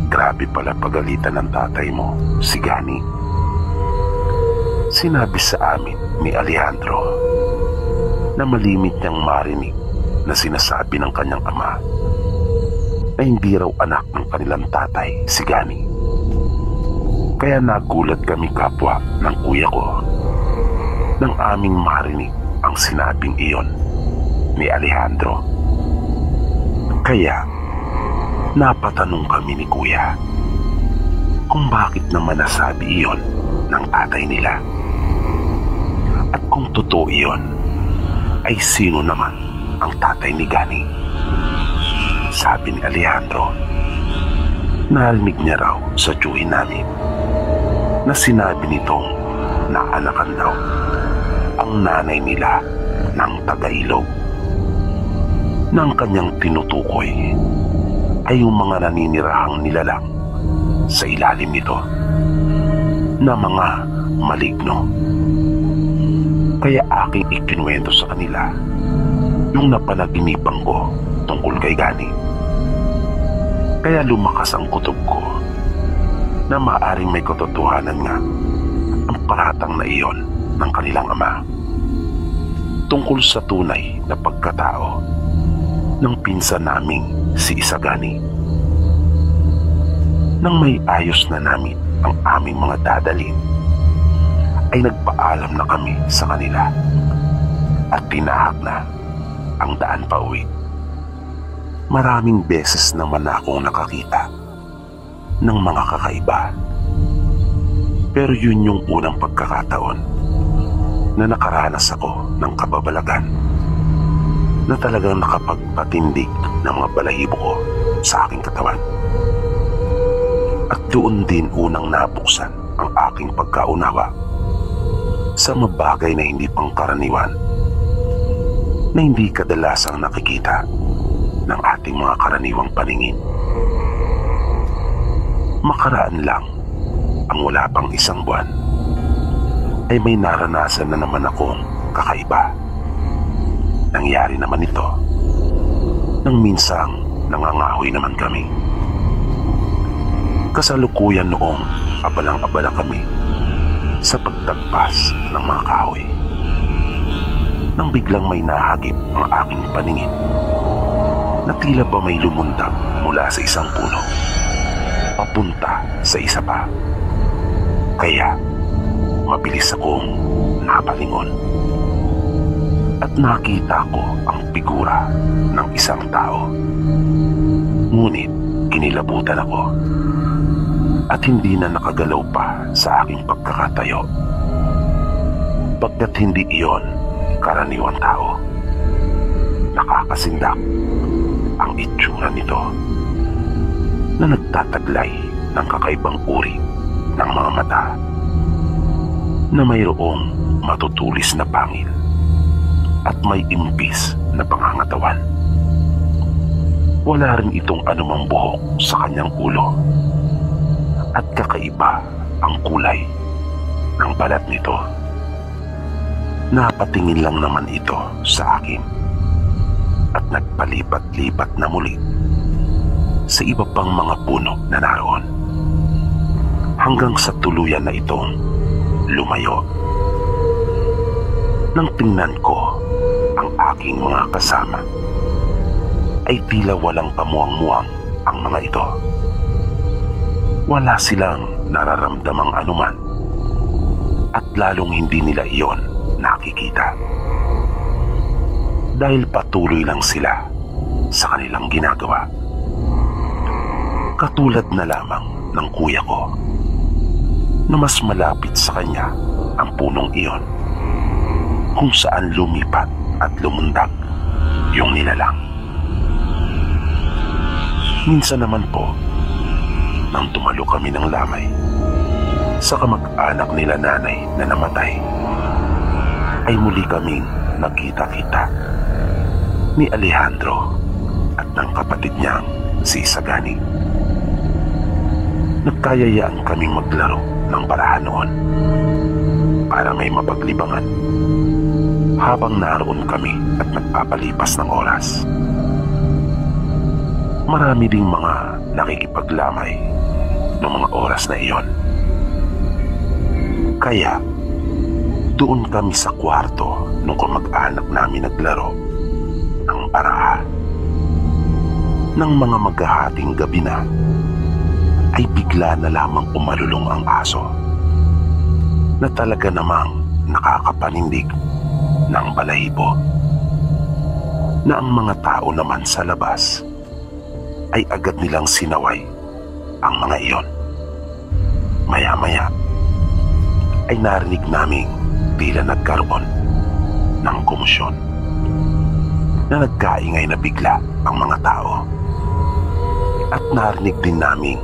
grabe pala pagalitan ng tatay mo, si Gani. Sinabi sa amin ni Alejandro na malimit niyang marinig na sinasabi ng kanyang ama na hindi raw anak ng kanilang tatay, si Gani. Kaya nagulat kami kapwa ng kuya ko nang aming marinig ang sinabing iyon ni Alejandro. Kaya napatanong kami ni Kuya kung bakit naman nasabi iyon ng tatay nila. At kung totoo iyon, ay sino naman ang tatay ni Gani? Sabi ni Alejandro, narinig niya raw sa tiyuhin namin na sinabi nitong naanakan daw ang nanay nila ng Taga-Ilog. Nang kanyang tinutukoy ay yung mga naninirahang nilalang sa ilalim nito na mga maligno. Kaya aking ikinuwento sa kanila yung napanaginipan ko tungkol kay Gani. Kaya lumakas ang kutob ko na maaaring may katotohanan nga ang paratang na iyon ng kanilang ama tungkol sa tunay na pagkatao ng pinsan naming si Isagani. Nang may ayos na namin ang aming mga dadalhin, ay nagpaalam na kami sa kanila at tinahak na ang daan pa uwi. Maraming beses naman akong nakakita ng mga kakaiba, pero yun yung unang pagkakataon na nakaranas ako ng kababalagan na talagang nakapagpatindig ng mga balahibo ko sa aking katawan. At doon din unang nabuksan ang aking pagkaunawa sa mga bagay na hindi pangkaraniwan na hindi kadalasang nakikita ng ating mga karaniwang paningin. Makaraan lang ang wala pang isang buwan ay may naranasan na naman akong kakaiba. Nangyari naman ito nang minsang nangangahoy naman kami. Kasalukuyan noong abalang-abala kami sa pagtagpas ng mga kahoy nang biglang may nahagip ang aking paningin na tila ba may lumundag mula sa isang puno papunta sa isa pa. Kaya mabilis akong napalingon at nakita ko ang figura ng isang tao. Ngunit kinilabutan ako at hindi na nakagalaw pa sa aking pagkakatayo, pagkat hindi iyon karaniwang tao. Nakakasindak ang itsura nito na nagtataglay ng kakaibang uri ng mga mata na mayroong matutulis na pangil at may impis na pangangatawan. Wala rin itong anumang buhok sa kanyang ulo at kakaiba ang kulay ng balat nito. Napatingin lang naman ito sa akin at nagpalipat-lipat na muli sa iba pang mga puno na naroon hanggang sa tuluyan na itong lumayo. Nang tingnan ko ang aking mga kasama, ay tila walang kamuang-muang ang mga ito. Wala silang nararamdamang anuman at lalong hindi nila iyon nakikita. Dahil patuloy lang sila sa kanilang ginagawa. Katulad na lamang ng kuya ko na mas malapit sa kanya ang punong iyon kung saan lumipat at lumundag yung nilalang. Minsan naman po, nang tumalo kami ng lamay sa kamag-anak nila nanay na namatay, ay muli kaming nagkita-kita ni Alejandro at ng kapatid niyang si Isagani. Nagkayayaan kaming maglaro ng barahan noon para may mapaglibangan habang naroon kami at nagpapalipas ng oras. Marami ding mga nakikipaglamay ng mga oras na iyon. Kaya doon kami sa kwarto nung kamag-anak namin naglaro ng baraha. Nang mga maghahating gabi na, ay bigla na lamang umalulong ang aso na talaga namang nakakapanindig ng balahibo, na ang mga tao naman sa labas ay agad nilang sinaway ang mga iyon. Maya-maya ay narinig naming tila nagkaroon ng komosyon, na nagkaingay na bigla ang mga tao, at narinig din naming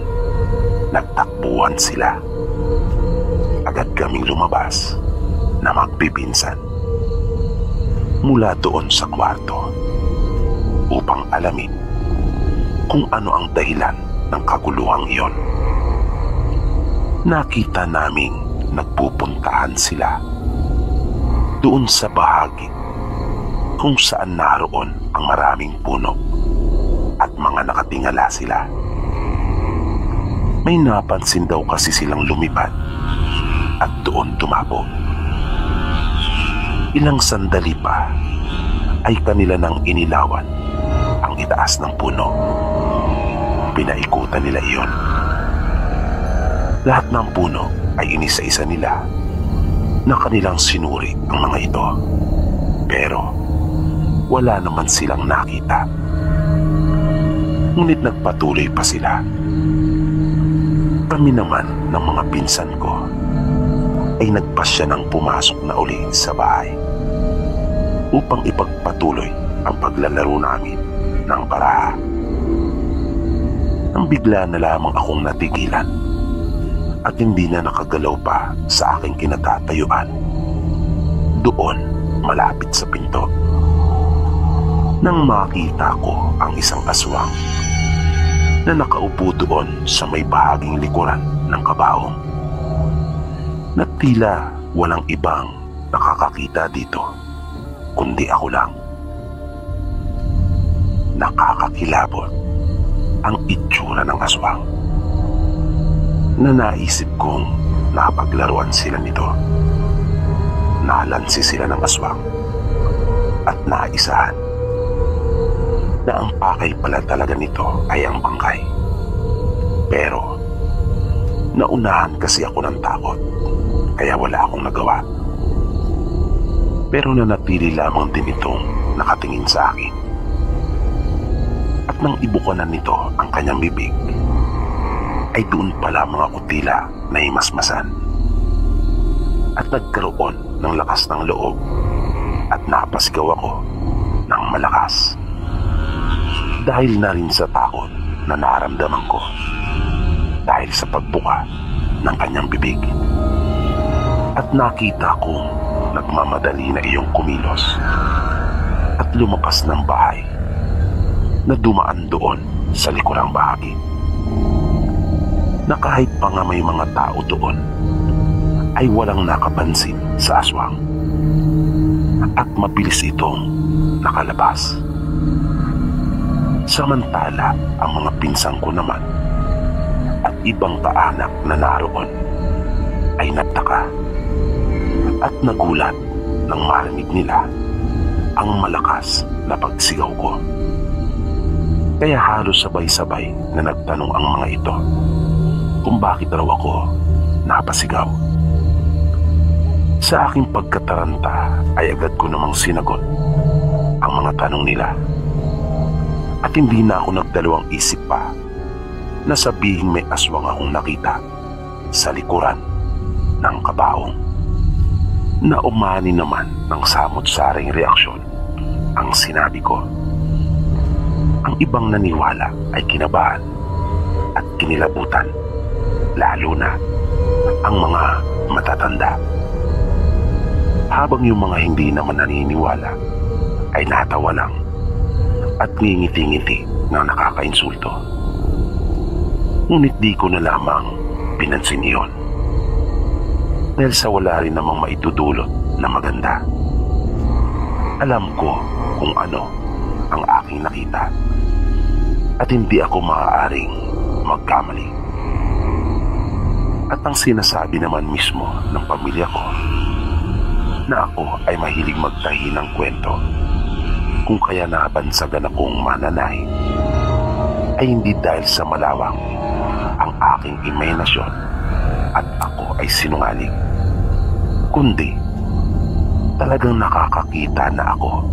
nagtakbuhan sila. Agad kaming lumabas na magpipinsan mula doon sa kwarto upang alamin kung ano ang dahilan ng kaguluhang iyon. Nakita naming nagpupuntahan sila doon sa bahagi kung saan naroon ang maraming puno at mga nakatingala sila. May napansin daw kasi silang lumipad at doon tumabo. Ilang sandali pa ay kanila nang inilawan ang itaas ng puno. Pinaikutan nila iyon. Lahat ng puno ay inisa-isa nila na kanilang sinuri ang mga ito. Pero wala naman silang nakita. Ngunit nagpatuloy pa sila. Kami naman ng mga pinsan ko ay nagpasya ng pumasok na uli sa bahay upang ipagpatuloy ang paglalaro namin ng baraha. Nang bigla na lamang akong natigilan at hindi na nakagalaw pa sa aking kinatatayuan doon malapit sa pinto, nang makita ko ang isang aswang na nakaupo doon sa may bahaging likuran ng kabaong, na tila walang ibang nakakakita dito kundi ako lang. Nakakakilabot ang itsura ng aswang, na naisip kong napaglaruan sila nito. Nalansi sila ng aswang at naisahan na ang pakay pala talaga nito ay ang bangkay. Pero naunahan kasi ako ng takot, kaya wala akong nagawa. Pero nanatili lamang din itong nakatingin sa akin. At nang ibukanan nito ang kanyang bibig, ay doon pala mga kutila na himasmasan. At nagkaroon ng lakas ng loob at napasigaw ako ng malakas, dahil na rin sa takot na naramdaman ko dahil sa pagbuka ng kanyang bibig. At nakita kong nagmamadali na iyong kumilos at lumabas ng bahay na dumaan doon sa likurang bahagi. Na kahit pa nga may mga tao doon ay walang nakapansin sa aswang at mabilis itong nakalabas. Samantala ang mga pinsang ko naman at ibang kaanak na naroon ay nagtaka at nagulat nang marinig nila ang malakas na pagsigaw ko. Kaya halos sabay-sabay na nagtanong ang mga ito kung bakit raw ako napasigaw. Sa aking pagkataranta ay agad ko namang sinagot ang mga tanong nila at hindi na ako nagdalawang isip pa na sabihin may aswang akong nakita sa likuran ng kabaong. Na umani naman ng samot-saring reaksyon ang sinabi ko. Ang ibang naniwala ay kinabahan at kinilabutan, lalo na ang mga matatanda. Habang yung mga hindi naman naniniwala ay natawa lang at ngingiti-ngiti na nakakainsulto. Ngunit di ko na lamang pinansin iyon. Dahil sa wala rin namang maitudulot na maganda. Alam ko kung ano ang aking nakita at hindi ako maaaring magkamali. At ang sinasabi naman mismo ng pamilya ko na ako ay mahilig magtahi ng kwento kung kaya nabansagan akong mananay ay hindi dahil sa malawang ang aking imahinasyon at ako ay sinungaling, kundi talagang nakakakita na ako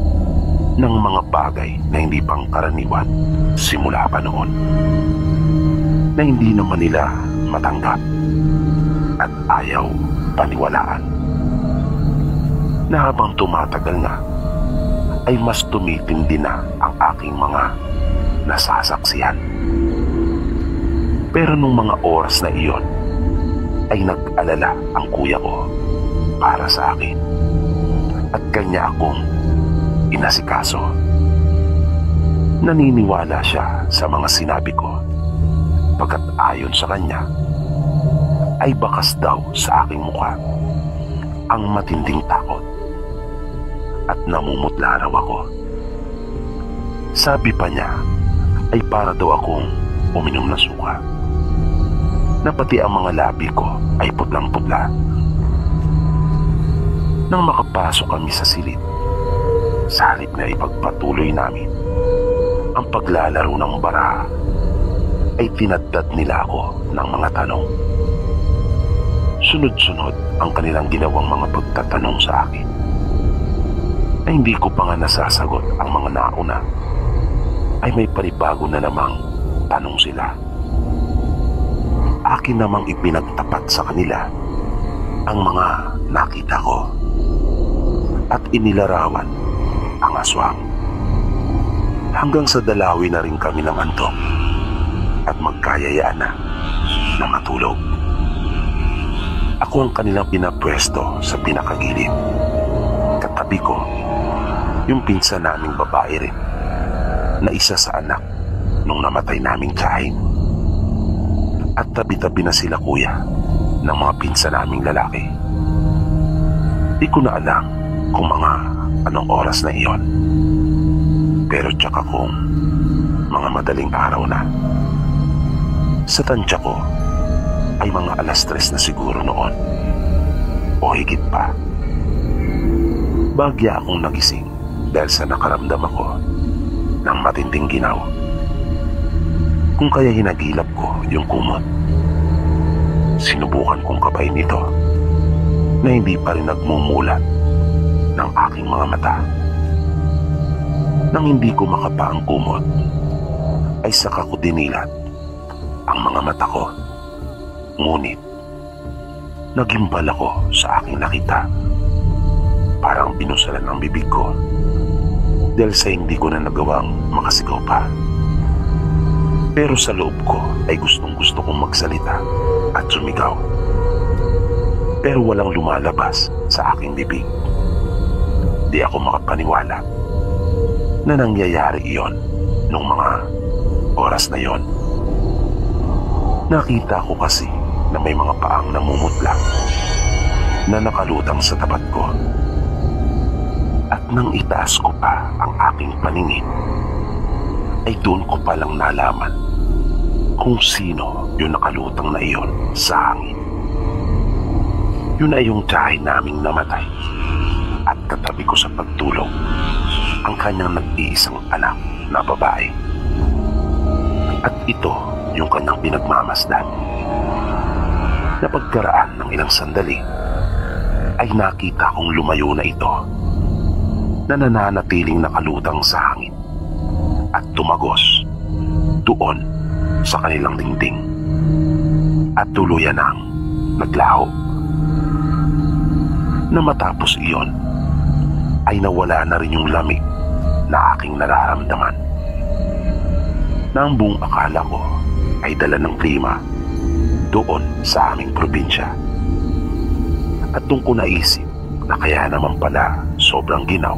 ng mga bagay na hindi pangkaraniwan simula pa noon, na hindi naman nila matanggap at ayaw paniwalaan. Na habang tumatagal nga ay mas tumitindi na ang aking mga nasasaksihan. Pero nung mga oras na iyon ay nag-alala ang kuya ko para sa akin at kanya akong inasikaso. Naniniwala siya sa mga sinabi ko pagkat ayon sa kanya ay bakas daw sa aking mukha ang matinding takot at namumutla raw ako. Sabi pa niya ay para daw akong uminom na suka, na pati ang mga labi ko ay putlang-putla. Nang makapasok kami sa silid, sa halip na ipagpatuloy namin ang paglalaro ng baraha, ay tinaddad nila ako ng mga tanong. Sunod-sunod ang kanilang ginawang mga pagtatanong sa akin, na hindi ko pa nga nasasagot ang mga nauna, ay may panibago na namang tanong sila. Akin namang ipinagtapat sa kanila ang mga nakita ko at inilarawan ang aswang. Hanggang sa dalawi na rin kami ng antok at magkayayaan na matulog. Ako ang kanilang pinapwesto sa pinakagilid. Katabi ko yung pinsan naming babae rin na isa sa anak nung namatay naming tiyahin. At tabi-tabi na sila kuya ng mga pinsan naming lalaki. Di ko na alam kung mga anong oras na iyon. Pero tsaka kung mga madaling araw na. Sa tansya ko ay mga 3:00 na siguro noon o higit pa. Bagya akong nagising dahil sa nakaramdam ako ng matinding ginaw. Kung kaya hinagilap ko yung kumot, sinubukan kong kabayin ito na hindi pa rin nagmumulat ng aking mga mata. Nang hindi ko makapa ang kumot, ay saka ko dinilat ang mga mata ko. Ngunit nagimbal ako sa aking nakita. Parang binusalan ang bibig ko dahil sa hindi ko na nagawang makasigaw pa. Pero sa loob ko ay gustong-gusto kong magsalita at sumigaw. Pero walang lumalabas sa aking bibig. Di ako makapaniwala na nangyayari iyon nung mga oras na yon. Nakita ko kasi na may mga paang namumutla na nakalutang sa tapat ko. At nang itaas ko pa ang aking paningin, ay doon ko palang nalaman kung sino yung nakalutang na iyon sa hangin. Yun ay yung tiyahin naming namatay at katabi ko sa pagtulog ang kanyang nag-iisang anak na babae. At ito yung kanyang pinagmamasdan. Na pagkaraan ng ilang sandali ay nakita kong lumayo na ito na nananatiling nakalutang sa hangin at tumagos doon sa kanilang dingding at tuluyan ng naglaho. Na matapos iyon ay nawala na rin yung lamig na aking nararamdaman. Na ang buong akala ko ay dala ng klima doon sa aming probinsya. At doon ko naisip na kaya naman pala sobrang ginaw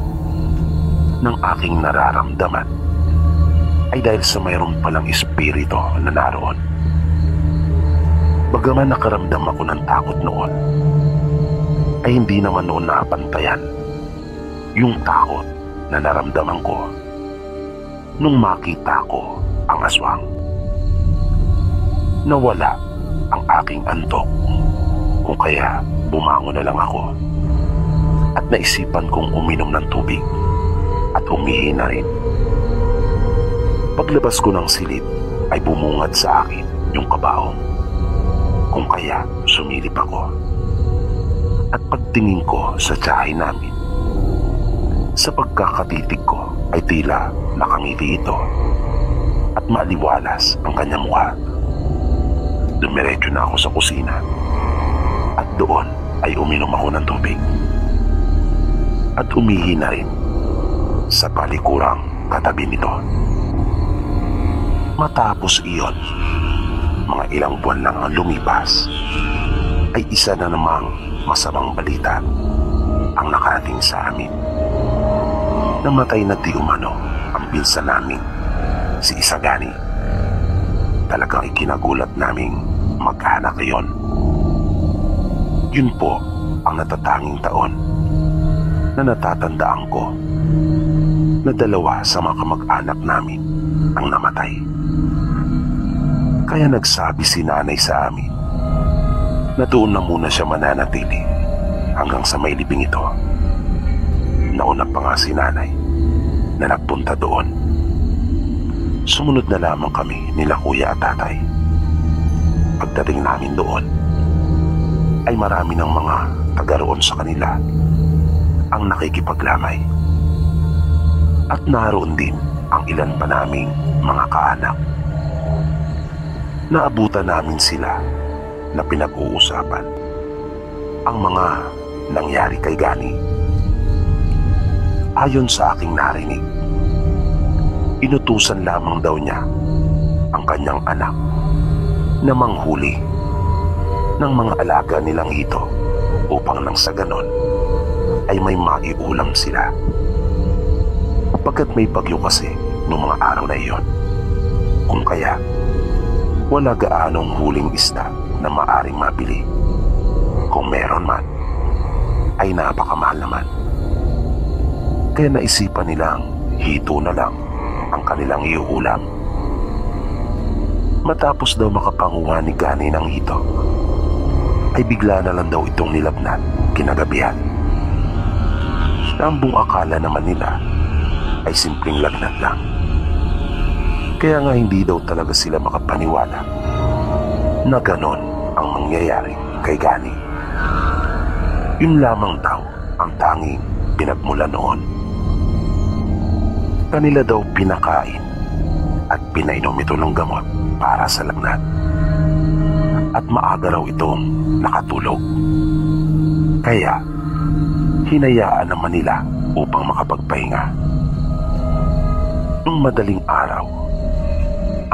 ng aking nararamdaman ay dahil sa mayroon palang espiritu na naroon. Bagaman nakaramdam ako ng takot noon, ay hindi naman noon napantayan yung takot na naramdaman ko nung makita ko ang aswang. Nawala ang aking antok, kung kaya bumangon na lang ako at naisipan kong uminom ng tubig at umihi na rin. Paglabas ko ng silid ay bumungad sa akin yung kabaong, kung kaya sumilip ako. At pagtingin ko sa tiyahin namin, sa pagkakatitig ko ay tila nakangiti ito at maaliwalas ang kanyang mukha. Dumiretso na ako sa kusina at doon ay uminom ako ng tubig at umihi na rin sa palikurang katabi nito. Matapos iyon, mga ilang buwan lang ang lumipas, ay isa na namang masamang balita ang nakarating sa amin. Namatay na di umano ang pinsan namin, si Isagani. Talagang ikinagulat naming mag-anak iyon. Yun po ang natatanging taon na natatandaan ko na dalawa sa mga kamag-anak namin ang namatay. Kaya nagsabi si nanay sa amin na doon na muna siya mananatili hanggang sa may libing ito. Nauna pa nga si nanay na nagpunta doon. Sumunod na lamang kami nila kuya at tatay. Pagdating namin doon, ay marami ng mga taga roon sa kanila ang nakikipaglamay. At naroon din ang ilan pa naming mga kaanak. Naabutan namin sila na pinag-uusapan ang mga nangyari kay Gani. Ayon sa aking narinig, inutusan lamang daw niya ang kanyang anak na manghuli ng mga alaga nilang hito upang nang sa ganon ay may maiulam sila. Pagkat may bagyo kasi noong mga araw na iyon, kung kaya wala gaanong huling isda na maaring mabili. Kung meron man, ay napakamahal naman. Kaya naisipan nilang hito na lang ang kanilang iuulam. Matapos daw makapanguha ni Gani ng hito, ay bigla na lang daw itong nilagnat kinagabihan. Na ang buong akala naman nila ay simpleng lagnat lang. Kaya nga hindi daw talaga sila makapaniwala na ganon ang mangyayari kay Gani. Yun lamang daw ang tanging pinagmula noon. Kanila daw pinakain at pinainom ito ng gamot para sa lagnat. At maaga raw itong nakatulog. Kaya hinayaan naman nila upang makapagpahinga. Nung madaling araw,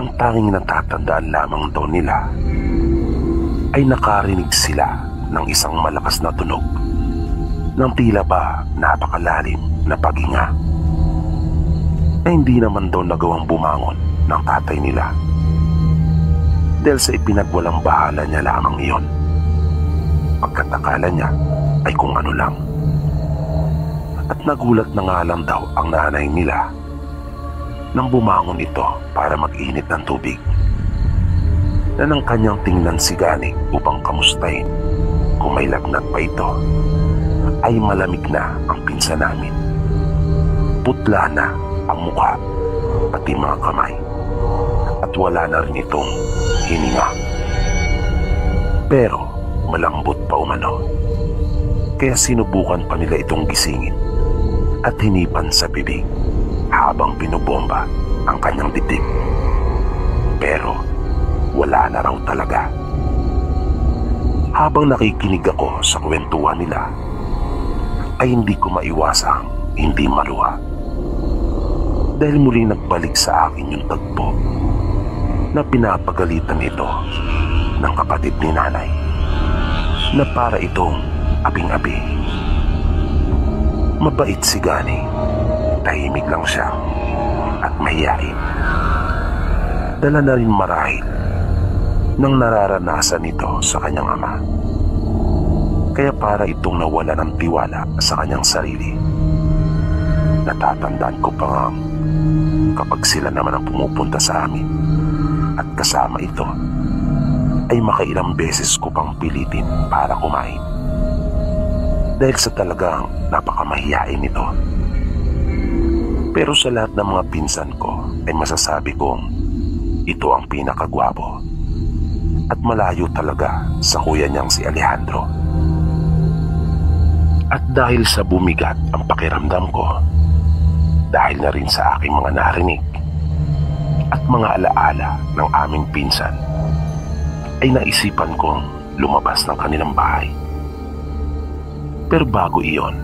ang tanging natatandaan lamang daw nila ay nakarinig sila ng isang malakas na tunog ng tila ba napakalalim na paghinga na hindi naman daw nagawang bumangon ng tatay nila dahil sa ipinagwalang bahala niya lamang iyon. Pagkatakala niya ay kung ano lang. At nagulat na nga lang daw ang nanay nila nang bumangon ito para mag-init ng tubig na nang kanyang tingnan si Gani upang kamustahin kung may lagnat pa ito, ay malamig na ang pinsan namin. Putla na ang mukha pati mga kamay at wala na rin itong hininga. Pero malambot pa umano, kaya sinubukan pa nila itong gisingin at hinipan sa bibig habang pinubomba ang kanyang dibdib. Pero wala na raw talaga. Habang nakikinig ako sa kwentuhan nila, ay hindi ko maiwasang hindi maluha. Dahil muli nagbalik sa akin yung tagpo na pinapagalitan ito ng kapatid ni nanay na para itong abing-abi. Mabait si Gani, tahimik lang siya at mahiyain. Dala na rin marahil ng nararanasan nito sa kanyang ama. Kaya para itong nawala ng tiwala sa kanyang sarili. Natatandaan ko pa nga kapag sila naman ang pumupunta sa amin at kasama ito, ay makailang beses ko pang pilitin para kumain. Dahil sa talagang napakamahiyain ito. Pero sa lahat ng mga pinsan ko ay masasabi kong ito ang pinakagwapo at malayo talaga sa kuya niyang si Alejandro. At dahil sa bumigat ang pakiramdam ko, dahil na rin sa aking mga narinig at mga alaala ng aming pinsan, ay naisipan kong lumabas ng kanilang bahay. Pero bago iyon,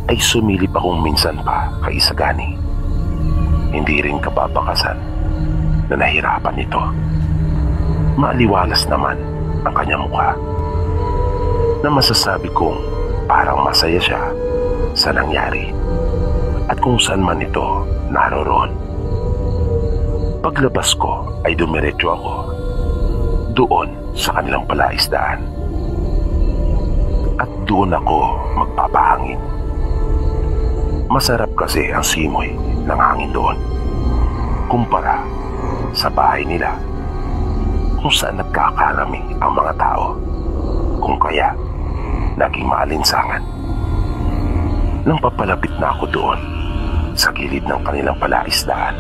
ay sumilip akong minsan pa kay Isagani. Hindi rin kababakasan na nahirapan ito. Maaliwalas naman ang kanyang mukha na masasabi kong parang masaya siya sa nangyari at kung saan man ito naroroon. Paglabas ko ay dumiretso ako doon sa kanilang palaisdaan at doon ako magpapahangin. Masarap kasi ang simoy ng hangin doon kumpara sa bahay nila kung saan nagkakarami ang mga tao, kung kaya naging maalinsangan. Nang papalapit na ako doon sa gilid ng kanilang palaisdaan,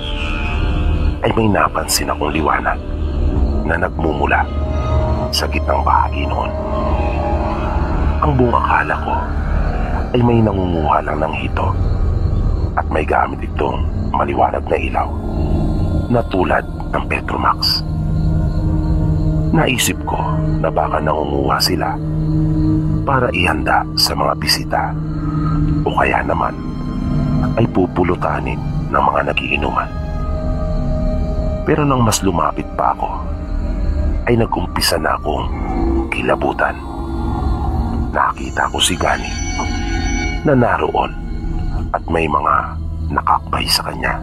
ay may napansin akong liwanag na nagmumula sa gitnang bahagi noon. Ang buong akala ko ay may nangunguha lang ng hito at may gamit itong maliwanag na ilaw na tulad ng Petromax. Naisip ko na baka nangunguha sila para ihanda sa mga bisita o kaya naman ay pupulutanin ng mga nagiinuman. Pero nang mas lumapit pa ako, ay nag-umpisa na akong kilabutan. Nakita ko si Gani na naroon at may mga nakakbay sa kanya.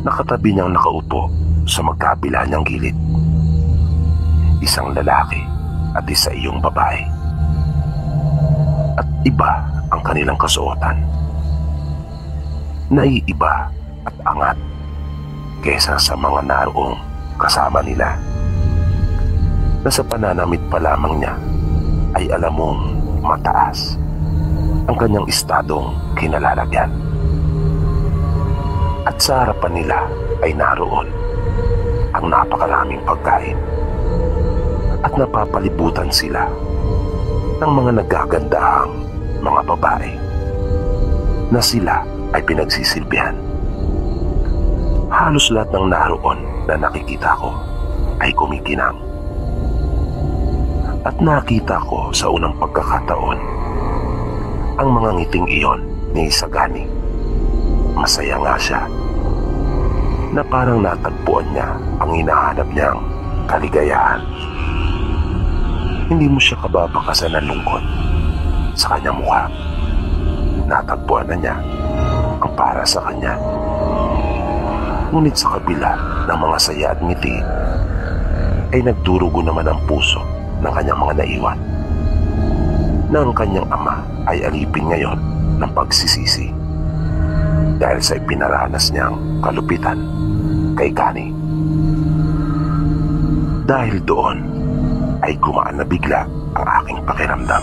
Nakatabi niyang nakaupo sa magkabila niyang gilid. Isang lalaki at isa iyong babae. At iba ang kanilang kasuotan. Naiiba at angat kesa sa mga naroong kasama nila. Na sa pananamit pa lamang niya ay alam mong mataas ang kanyang estadong kinalalagyan. At sa harapan nila ay naroon ang napakaraming pagkain. At napapalibutan sila ng mga nagagandahang mga babae na sila ay pinagsisilbihan. Halos lahat ng naroon na nakikita ko ay kumikinang. At nakita ko sa unang pagkakataon ang mga ngiting iyon ni Isagani. Masaya nga siya na parang natagpuan niya ang hinahanap niyang kaligayahan. Hindi mo siya kababakasan ng lungkot sa kanyang mukha. Natagpuan na niya ang para sa kanya. Ngunit sa kabila ng mga saya at ngiti, ay nagdurugo naman ang puso ng kanyang mga naiwan, na ang kanyang ama ay alipin ngayon ng pagsisisi dahil sa ipinaranas niyang kalupitan kay Connie. Dahil doon ay gumaan na bigla ang aking pakiramdam.